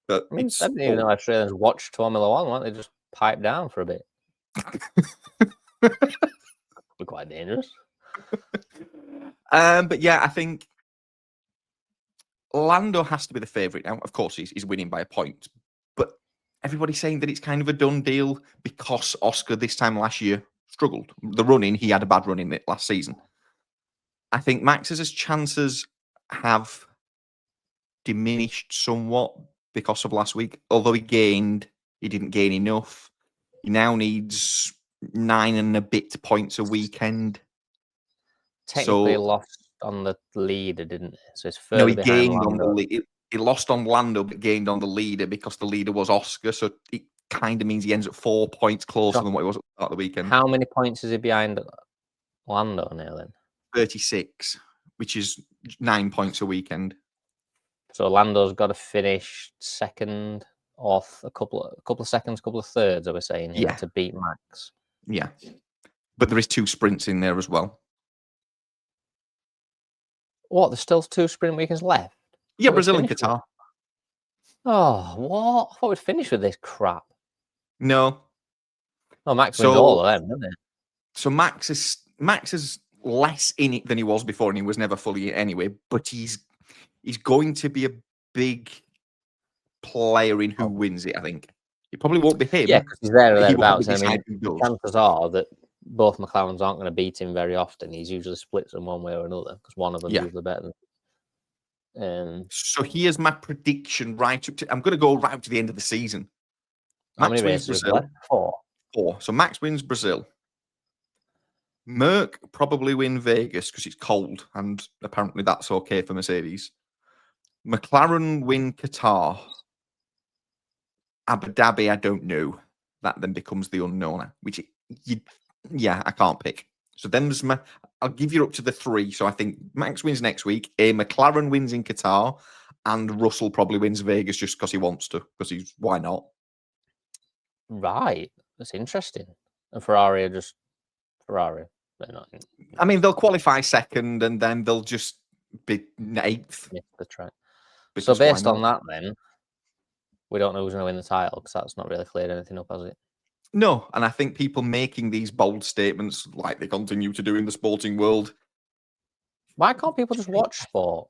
A: But
B: I didn't even know Australians watched Formula One. Why don't they just pipe down for a bit? Be quite dangerous.
A: But yeah, I think Lando has to be the favourite now. Of course, he's winning by a point, but everybody's saying that it's kind of a done deal because Oscar this time last year struggled. The running, he had a bad run in it last season. I think Max's chances have diminished somewhat because of last week. Although he didn't gain enough. He now needs 9 and a bit points a weekend.
B: Technically lost on the leader, didn't he? So it's
A: further
B: he gained
A: on the lead. He lost on Lando, but gained on the leader because the leader was Oscar. So it kind of means he ends at 4 points closer than what he was at the start of the weekend.
B: How many points is he behind Lando now then?
A: 36, which is 9 points a weekend.
B: So Lando's got to finish second off a couple of seconds, couple of thirds, I was saying here, to beat Max.
A: Yeah. But there is 2 sprints in there as well.
B: What? There's still 2 sprint weekends left?
A: Yeah, Brazil and Qatar.
B: Oh, what? I thought we'd finish with this crap.
A: No.
B: Oh, Max wins all of them, doesn't he?
A: So Max is less in it than he was before, and he was never fully in it anyway. But he's going to be a big player in who wins it. I think it probably won't be him.
B: Yeah, because he's there or thereabouts. I mean, chances are that both McLarens aren't going to beat him very often. He's usually splits them one way or another because one of them is usually better than.
A: So here's my prediction right up to. I'm going to go right up to the end of the season.
B: How many races left? 4.
A: So Max wins Brazil. Merck probably win Vegas because it's cold, and apparently that's okay for Mercedes. McLaren win Qatar. Abu Dhabi, I don't know. That then becomes the unknown, which I can't pick. So then there's I'll give you up to the 3. So I think Max wins next week. McLaren wins in Qatar, and Russell probably wins Vegas just because he wants to. Because why not?
B: Right, that's interesting. And Ferrari are just Ferrari. They're not.
A: I mean, they'll qualify second, and then they'll just be 8th.
B: Yeah, that's right. So based on that, then we don't know who's going to win the title because that's not really cleared anything up, has it?
A: No, and I think people making these bold statements, like they continue to do in the sporting world.
B: Why can't people just watch sport?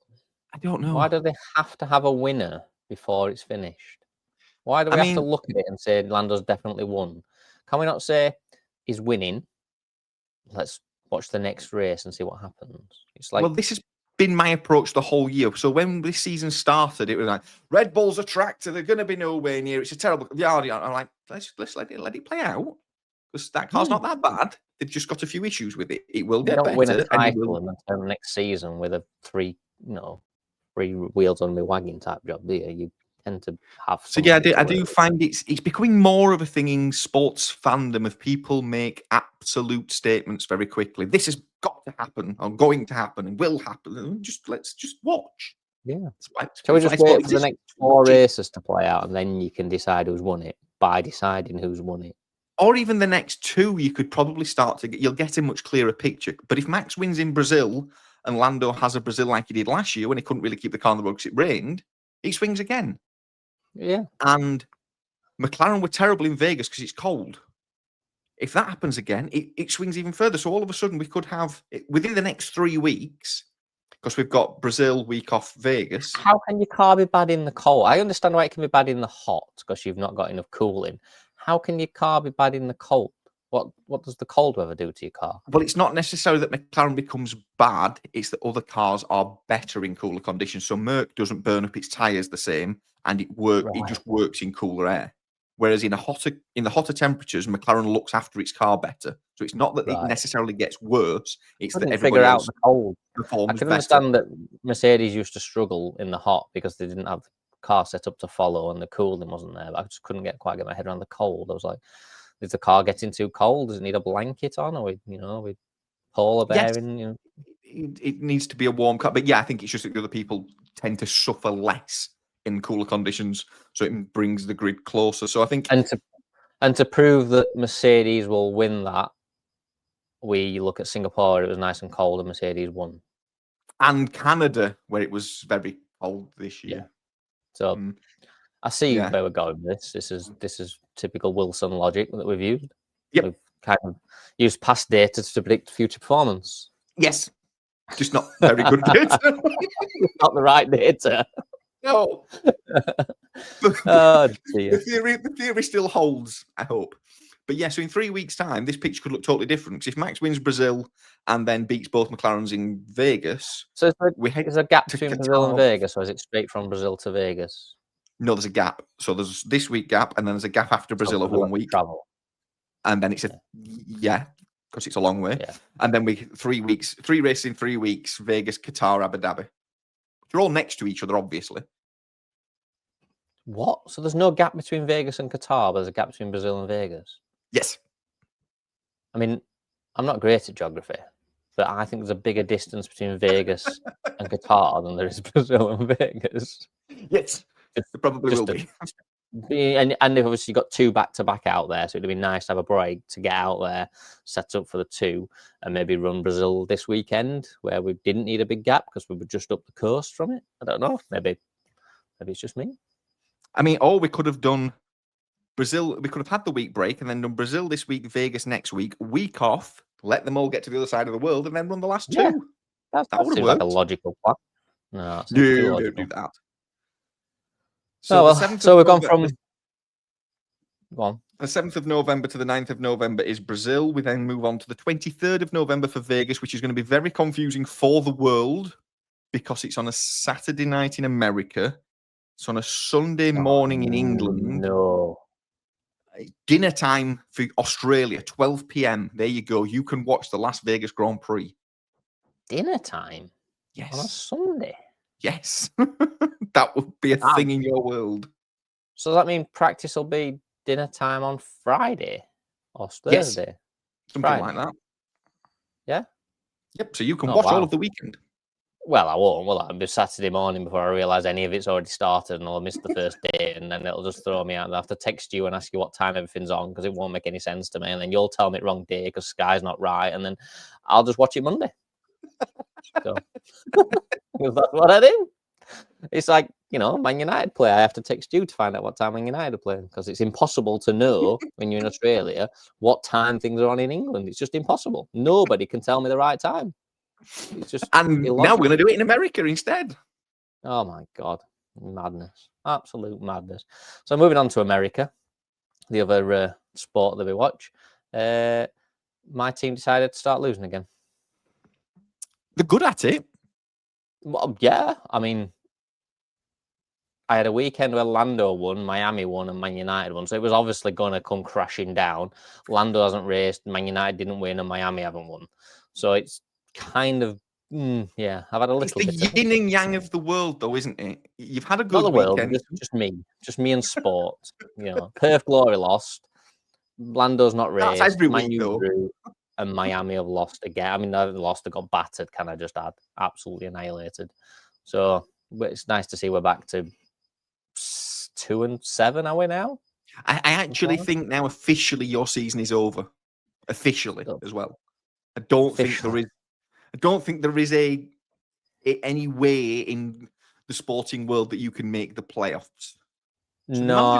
A: I don't know.
B: Why do they have to have a winner before it's finished? Why do we have to look at it and say Lando's definitely won? Can we not say he's winning? Let's watch the next race and see what happens. It's like,
A: well, this has been my approach the whole year. So when this season started, it was like Red Bull's a tractor. They're going to be nowhere near. It's a terrible. I'm like, let's let it play out because that car's not that bad. They've just got a few issues with it. It will get better.
B: Win a title and then next season with a 3 wheels on my wagon type job. Do you? You tend to have.
A: So yeah, I do find it's becoming more of a thing in sports fandom of people make absolute statements very quickly. This has got to happen, or going to happen, and will happen. And let's just watch.
B: Yeah.
A: It's
B: Shall we just
A: flexible.
B: wait for the next 4 races to play out, and then you can decide who's won it by deciding who's won it?
A: Or even the next 2, you could probably start to you'll get a much clearer picture. But if Max wins in Brazil and Lando has a Brazil like he did last year when he couldn't really keep the car on the road because it rained, he swings again.
B: Yeah.
A: And McLaren were terrible in Vegas because it's cold. If that happens again, it swings even further. So all of a sudden, we could have within the next 3 weeks, because we've got Brazil week off Vegas.
B: How can your car be bad in the cold? I understand why it can be bad in the hot because you've not got enough cooling. How can your car be bad in the cold? What does the cold weather do to your car?
A: Well, it's not necessarily that McLaren becomes bad. It's that other cars are better in cooler conditions. So Merc doesn't burn up its tyres the same, and it just works in cooler air. Whereas in the hotter temperatures, McLaren looks after its car better. So it's not that it necessarily gets worse. It's that everybody else
B: the cold.
A: performs
B: I can
A: better.
B: understand that Mercedes used to struggle in the hot because they didn't have the car set up to follow and the cooling wasn't there. But I just couldn't quite get my head around the cold. I was like, is the car getting too cold? Does it need a blanket on, or with polar bearing?
A: Yes, it needs to be a warm car. But yeah, I think it's just that the other people tend to suffer less in cooler conditions, so it brings the grid closer. So I think,
B: and to prove that Mercedes will win that, we look at Singapore. It was nice and cold, and Mercedes won.
A: And Canada, where it was very cold this year.
B: Yeah. So I see where we're going with this. This is typical Wilson logic that we've used.
A: Yep.
B: We've kind of used past data to predict future performance.
A: Yes. Just not very good data.
B: Not the right data.
A: No.
B: Oh, dear.
A: The theory still holds, I hope. But yeah, so in 3 weeks' time, this picture could look totally different. Because if Max wins Brazil and then beats both McLarens in Vegas,
B: so is there a gap between Brazil and Vegas, or is it straight from Brazil to Vegas?
A: No, there's a gap. So there's this week gap, and then there's a gap after Brazil of 1 week.
B: Travel.
A: And then it's because it's a long way.
B: Yeah.
A: And then 3 races in 3 weeks, Vegas, Qatar, Abu Dhabi. They're all next to each other, obviously.
B: What? So there's no gap between Vegas and Qatar, but there's a gap between Brazil and Vegas?
A: Yes.
B: I mean, I'm not great at geography, but I think there's a bigger distance between Vegas and Qatar than there is Brazil and Vegas.
A: Yes, there probably will be.
B: And they've obviously got 2 back-to-back out there, so it'd be nice to have a break to get out there, set up for the 2, and maybe run Brazil this weekend, where we didn't need a big gap because we were just up the coast from it. I don't know. Maybe it's just me.
A: I mean, or we could have done Brazil. We could have had the week break and then done Brazil this week, Vegas next week off, let them all get to the other side of the world, and then run the last 2.
B: Yeah, that
A: would have
B: seems like a logical plan. No,
A: don't do that.
B: So, so we've gone from... Go on.
A: The 7th of November to the 9th of November is Brazil. We then move on to the 23rd of November for Vegas, which is going to be very confusing for the world because it's on a Saturday night in America. It's on a Sunday morning in England.
B: No.
A: Dinner time for Australia, 12 p.m. There you go. You can watch the Las Vegas Grand Prix.
B: Dinner time?
A: Yes.
B: On a Sunday?
A: Yes. That would be a thing in your world.
B: So does that mean practice will be dinner time on Friday or Thursday?
A: Yes. Something like that.
B: Yeah?
A: Yep. So you can watch all of the weekend.
B: Well, I won't. Well, it'll be Saturday morning before I realise any of it's already started and I'll miss the first day, and then it'll just throw me out. I'll have to text you and ask you what time everything's on because it won't make any sense to me. And then you'll tell me it wrong day because Sky's not right. And then I'll just watch it Monday. So that's what I do. It's like, Man United play. I have to text you to find out what time Man United are playing because it's impossible to know when you're in Australia what time things are on in England. It's just impossible. Nobody can tell me the right time. It's just
A: and illogical. Now we're going to do it in America instead.
B: Oh my God. Madness. Absolute madness. So moving on to America, the other sport that we watch. My team decided to start losing again.
A: They're good at it.
B: Well, yeah. I mean, I had a weekend where Lando won, Miami won, and Man United won. So it was obviously going to come crashing down. Lando hasn't raced, Man United didn't win, and Miami haven't won. So it's kind of, I've had a little bit.
A: It's the yin and yang of the world, though, isn't it? You've had a good
B: Not the world,
A: weekend.
B: Just me and sport. Perth Glory lost. Lando's not raced.
A: That's every
B: Man
A: week, though.
B: Drew, and Miami have lost again. I mean, they haven't lost, they got battered, can I just add? Absolutely annihilated. So but it's nice to see we're back to 2-7. Are we now?
A: I actually think now officially your season is over. Officially as well. I don't think there is any way in the sporting world that you can make the playoffs. So
B: No,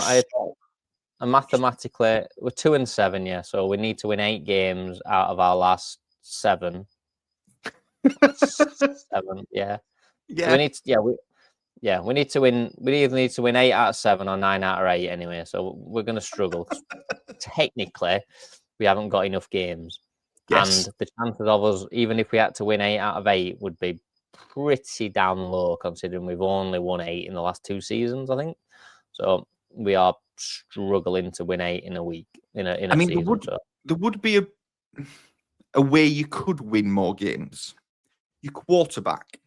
B: mathematically we're 2-7, yeah. So we need to win 8 games out of our last 7. 7, yeah.
A: Yeah.
B: So we need to, we need to win. We either need to win 8 out of 7 or 9 out of 8 anyway. So we're going to struggle. Technically, we haven't got enough games,
A: Yes.
B: and the chances of us, even if we had to win 8 out of 8, would be pretty down low considering we've only won 8 in the last 2 seasons, I think. So we are struggling to win 8 in a week in a season.
A: There would be a way you could win more games. Your quarterback.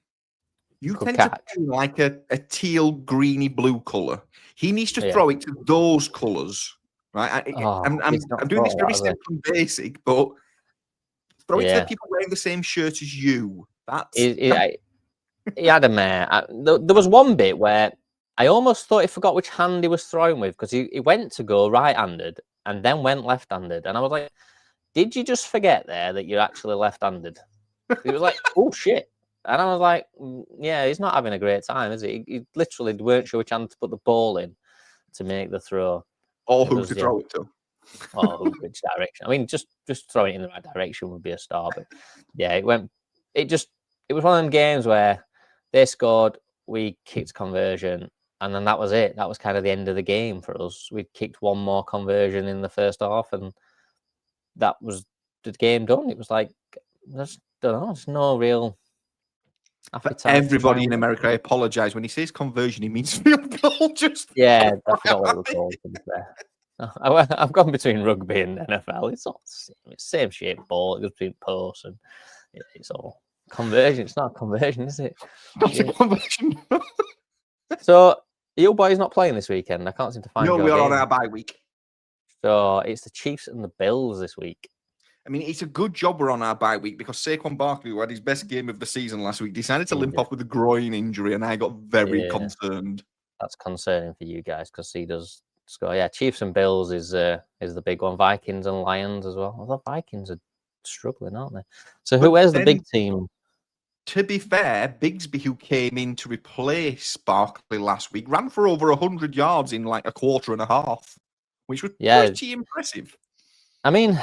A: You tend to play like a teal, greeny, blue color. He needs to throw it to those colors, right? I'm doing this very simple and basic, but throw it to the people wearing the same shirt as you.
B: He had a mare. There was one bit where I almost thought he forgot which hand he was throwing with because he went to go right-handed and then went left-handed, and I was like, "Did you just forget there that you're actually left-handed?" He was like, "Oh shit." And I was like, yeah, he's not having a great time, is he? He literally weren't sure which hand to put the ball in to make the throw.
A: Or who to throw it to.
B: Or which direction. I mean, just throwing it in the right direction would be a start. But yeah, it was one of them games where they scored, we kicked conversion, and then that was it. That was kind of the end of the game for us. We kicked one more conversion in the first half, and that was the game done. It was like, there's no real...
A: For everybody in America, I apologize. When he says conversion, he means field goal.
B: I forgot what it was called. To be fair. I've gone between rugby and NFL. It's all the same shaped ball. It goes between posts, and it's all conversion. It's not a conversion, is it?
A: Not a conversion.
B: So you boys not playing this weekend? I can't seem to find.
A: No, we are on our bye week.
B: So it's the Chiefs and the Bills this week.
A: I mean, it's a good job we're on our bye week because Saquon Barkley, who had his best game of the season last week, decided to limp off with a groin injury, and I got very concerned.
B: That's concerning for you guys because he does score. Yeah, Chiefs and Bills is the big one. Vikings and Lions as well. Although Vikings are struggling, aren't they? So who is the big team?
A: To be fair, Bigsby, who came in to replace Barkley last week, ran for over 100 yards in like a quarter and a half, which was pretty impressive.
B: I mean,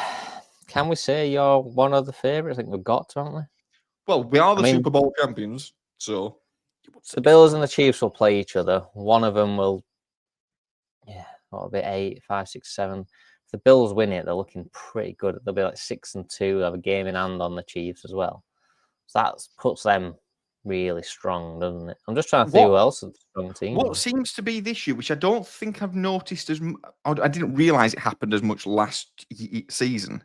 B: can we say you're one of the favourites? I think we've got to, haven't we?
A: Well, we are the Super Bowl champions, so...
B: The Bills and the Chiefs will play each other. One of them will... what will be 8, 5, 6, 7. If the Bills win it, they're looking pretty good. They'll be like 6-2, have a game in hand on the Chiefs as well. So that puts them really strong, doesn't it? I'm just trying to think who else is a strong team.
A: What seems to be this year, which I don't think I've noticed I didn't realise it happened as much last season.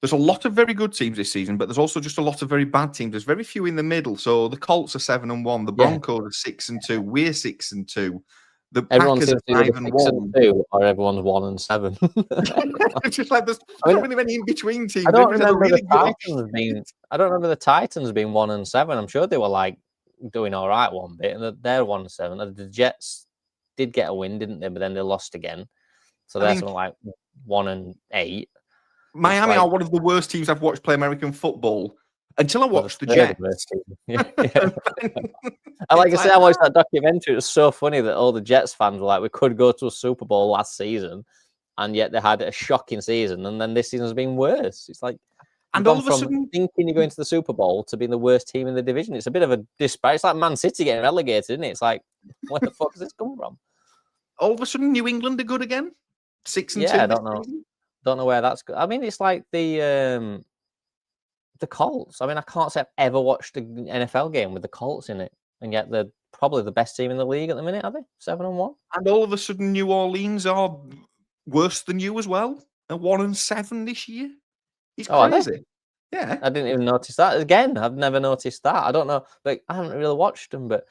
A: There's a lot of very good teams this season, but there's also just a lot of very bad teams. There's very few in the middle. So the Colts are 7-1, the Broncos are 6-2, we're 6-2. The Packers are 5-1,
B: or everyone's 1-7.
A: It's just like there's not really many in between teams.
B: I don't remember the Titans being. I don't remember the Titans being 1-7. I'm sure they were like doing all right one bit, and they're 1-7. The Jets did get a win, didn't they? But then they lost again. So they're something like 1-8.
A: Miami are one of the worst teams I've watched play American football until I watched the Jets.
B: I I watched that documentary. It was so funny that all the Jets fans were like, we could go to a Super Bowl last season, and yet they had a shocking season, and then this season has been worse. It's like, and all of a sudden, thinking you're going to the Super Bowl to being the worst team in the division. It's a bit of a disparity. It's like Man City getting relegated, isn't it? It's like, where the fuck does this come from?
A: All of a sudden, New England are good again. 6-2.
B: Yeah, I don't know. Don't know where that's good. I mean, it's like the Colts. I mean, I can't say I've ever watched an NFL game with the Colts in it, and yet they're probably the best team in the league at the minute, are they? 7-1.
A: And all of a sudden, New Orleans are worse than you as well. They're 1-7 this year. It's crazy. Yeah,
B: I didn't even notice that. Again, I've never noticed that. I don't know, but I haven't really watched them. But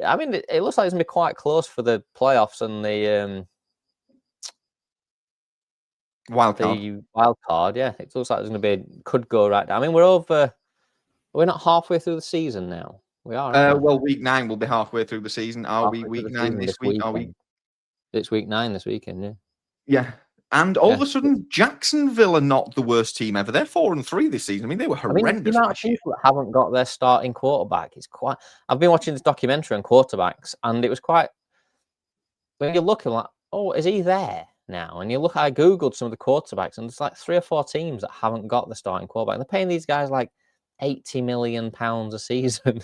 B: I mean, it looks like it's gonna be quite close for the playoffs and the wild card. Yeah, it looks like it's going to could go right down. I mean, we're not halfway through the season now. We are.
A: Well, week 9 will be halfway through the season. Are we week 9 this week? Are we?
B: It's week 9 this weekend, yeah.
A: Yeah. And all of a sudden, Jacksonville are not the worst team ever. They're 4-3 this season. I mean, they were horrendous.
B: The amount of people that haven't got their starting quarterback is quite. I've been watching this documentary on quarterbacks, and it was quite. When you're looking like, oh, is he there now? And you look, I googled some of the quarterbacks, and there's like 3 or 4 teams that haven't got the starting quarterback. And they're paying these guys like £80 million a season,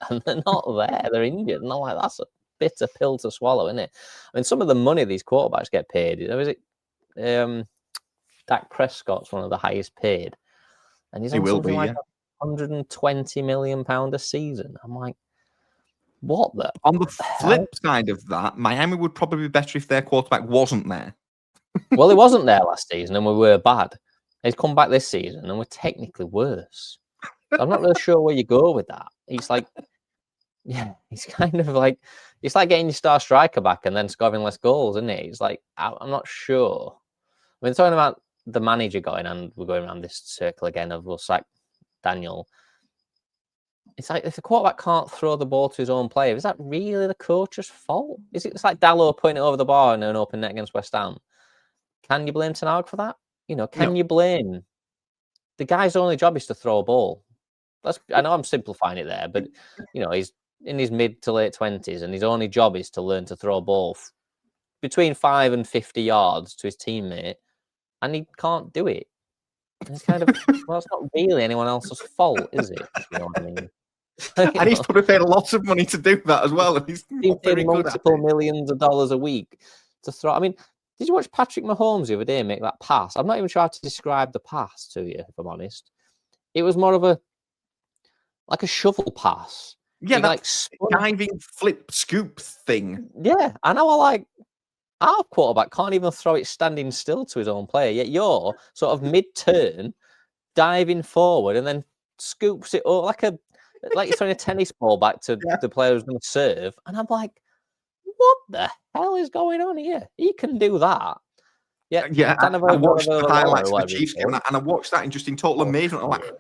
B: and they're not there. They're injured, and I'm like, that's a bitter pill to swallow, isn't it? I mean, some of the money these quarterbacks get paid. Is it? Dak Prescott's one of the highest paid, and he's on something like £120 million a season. I'm like, what the?
A: On the flip side of that, Miami would probably be better if their quarterback wasn't there.
B: Well, he wasn't there last season, and we were bad. He's come back this season, and we're technically worse. I'm not really sure where you go with that. He's like, yeah, he's kind of like, it's like getting your star striker back and then scoring less goals, isn't it? It's like, I'm not sure. I mean, talking about the manager going, and we're going around this circle again of we'll sack Daniel. It's like if the quarterback can't throw the ball to his own player, is that really the coach's fault? It's like Dallo putting it over the bar in an open net against West Ham. Can you blame Ten for that? Can you blame the guy's only job is to throw a ball? I know I'm simplifying it there, but he's in his mid to late 20s, and his only job is to learn to throw a ball between 5 and 50 yards to his teammate, and he can't do it. And it's kind of well, it's not really anyone else's fault, is it? You know what I mean?
A: And he's probably paid lots of money to do that as well. And he's
B: paid multiple millions of dollars a week to throw. I mean, did you watch Patrick Mahomes the other day make that pass? I'm not even sure how to describe the pass to you, if I'm honest. It was more of a shovel pass.
A: Yeah, that diving flip scoop thing.
B: Yeah, and I was like, our quarterback can't even throw it standing still to his own player. Yet you're sort of mid-turn, diving forward, and then scoops it up like you're throwing a tennis ball back to the player who's going to serve. And I'm like, what the hell is going on here? He can do that.
A: Yeah. I watched the highlights of the Chiefs game, and I watched that just in total amazement. I'm like,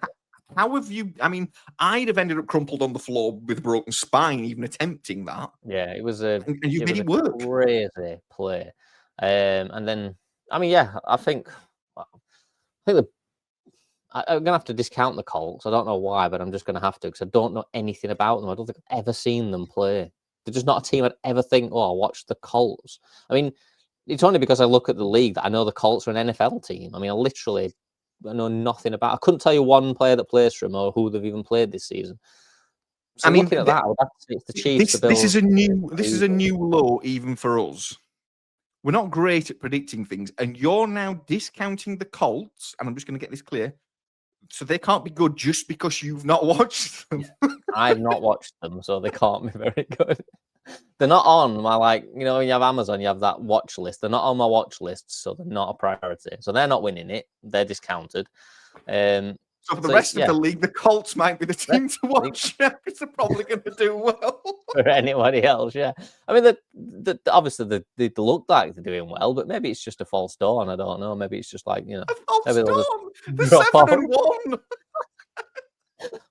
A: how have you? I mean, I'd have ended up crumpled on the floor with a broken spine, even attempting that.
B: Yeah, it was a.
A: And you made it work.
B: Crazy play, and then I mean, yeah, I think I'm gonna have to discount the Colts. I don't know why, but I'm just gonna have to because I don't know anything about them. I don't think I've ever seen them play. They're just not a team I'd ever think, oh, I'll watch the Colts. I mean, it's only because I look at the league that I know the Colts are an NFL team. I mean, I know nothing about. I couldn't tell you one player that plays for them or who they've even played this season. So looking at that, it's the Chiefs.
A: This is a new low even for us. We're not great at predicting things, and you're now discounting the Colts. And I'm just going to get this clear, so they can't be good just because you've not watched them.
B: I've not watched them, so they can't be very good. They're not on my when you have Amazon, you have that watch list. They're not on my watch list, so they're not a priority. So they're not winning it. They're discounted.
A: So for the rest of the league, the Colts might be the team to watch because they're probably going to do well.
B: For anybody else, yeah. I mean, obviously they look like they're doing well, but maybe it's just a false dawn. I don't know. Maybe it's just like
A: a false dawn. They're 7-1.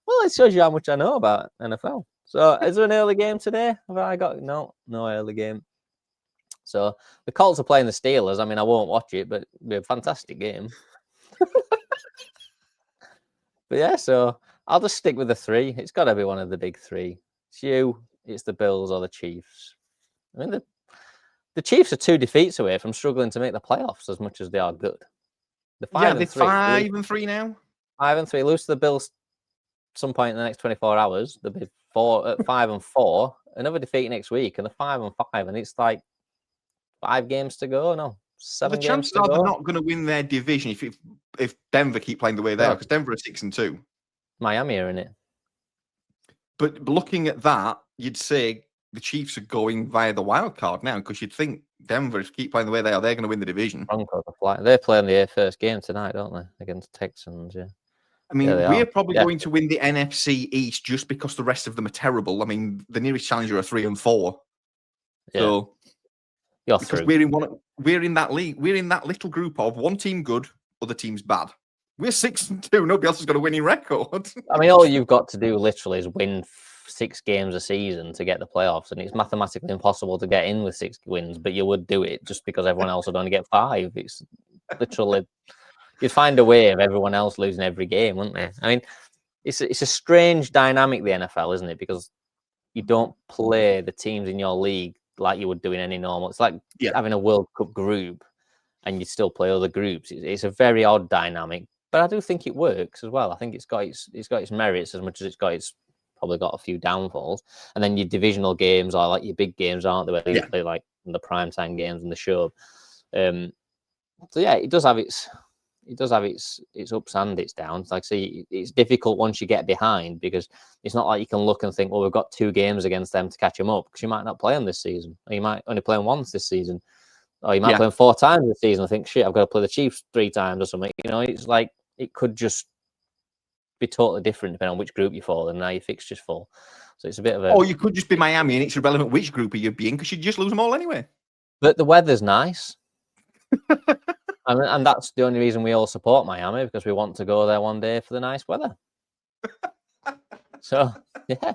B: Well, it shows you how much I know about NFL. So, is there an early game today? Have I got no early game? So the Colts are playing the Steelers. I mean, I won't watch it, but it'll be a fantastic game. But yeah, so I'll just stick with the 3. It's got to be one of the big 3. It's you, it's the Bills, or the Chiefs. I mean, the Chiefs are 2 defeats away from struggling to make the playoffs as much as they are good.
A: They're 5-3 now.
B: 5-3. Lose to the Bills some point in the next 24 hours. They'll be 5-4. Another defeat next week, and they're 5-5, and it's like 5 games to go. No. 7
A: the chances are they're not going to win their division if Denver keep playing the way they are, because Denver are 6-2.
B: Miami are in it.
A: But looking at that, you'd say the Chiefs are going via the wild card now, because you'd think Denver, if keep playing the way they are, they're going to win the division.
B: Broncos are flying. They're playing the first game tonight, don't they, against Texans? Yeah.
A: I mean, we're probably going to win the NFC East just because the rest of them are terrible. I mean, the nearest challenger are 3-4.
B: Yeah.
A: So.
B: Because
A: we're in that league. We're in that little group of one team good, other teams bad. We're 6-2. Nobody else has got a winning record.
B: I mean, all you've got to do literally is win 6 games a season to get the playoffs, and it's mathematically impossible to get in with 6 wins, but you would do it just because everyone else would only get 5. It's literally, you'd find a way of everyone else losing every game, wouldn't they? I mean, it's a strange dynamic, the NFL, isn't it? Because you don't play the teams in your league like you would do in any normal. It's like having a World Cup group and you still play other groups. It's a very odd dynamic, but I do think it works as well. I think it's got its merits as much as it's probably got a few downfalls. And then your divisional games are like your big games, aren't they? Where you play like the primetime games and the show. So yeah, it does have its ups and its downs. Like, see, it's difficult once you get behind because it's not like you can look and think, well, we've got 2 games against them to catch them up, because you might not play them this season, or you might only play them once this season, or you might play them 4 times this season. I think, shit, I've got to play the Chiefs 3 times or something. You know, it's like it could just be totally different depending on which group you fall in and how your fixtures fall. So it's a bit of a.
A: Or you could just be Miami, and it's irrelevant which group you'd be in because you'd just lose them all anyway.
B: But the weather's nice. And that's the only reason we all support Miami, because we want to go there one day for the nice weather. So yeah,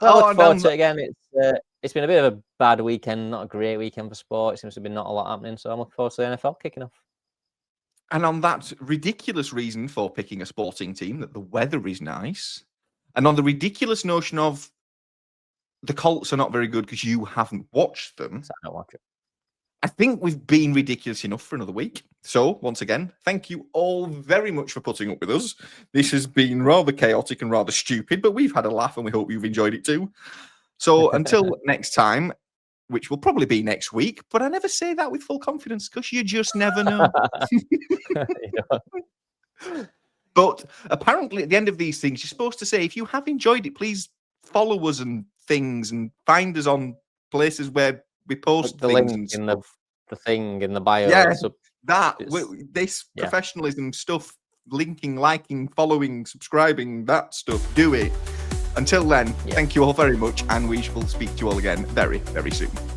B: I look forward to it again. It's been a bit of a bad weekend, not a great weekend for sport. It seems to be not a lot happening, so I'm looking forward to the NFL kicking off.
A: And on that ridiculous reason for picking a sporting team, that the weather is nice, and on the ridiculous notion of the Colts are not very good because you haven't watched them.
B: I don't watch it.
A: I think we've been ridiculous enough for another week. So, once again, thank you all very much for putting up with us. This has been rather chaotic and rather stupid, but we've had a laugh and we hope you've enjoyed it too. So, until next time, which will probably be next week, but I never say that with full confidence because you just never know. But apparently, at the end of these things, you're supposed to say, if you have enjoyed it, please follow us and things and find us on places where we post
B: the
A: things
B: link
A: and
B: in the thing in the bio.
A: Yeah,
B: this
A: professionalism stuff, linking, liking, following, subscribing, that stuff, do it. Until then, thank you all very much, and we shall speak to you all again very, very soon.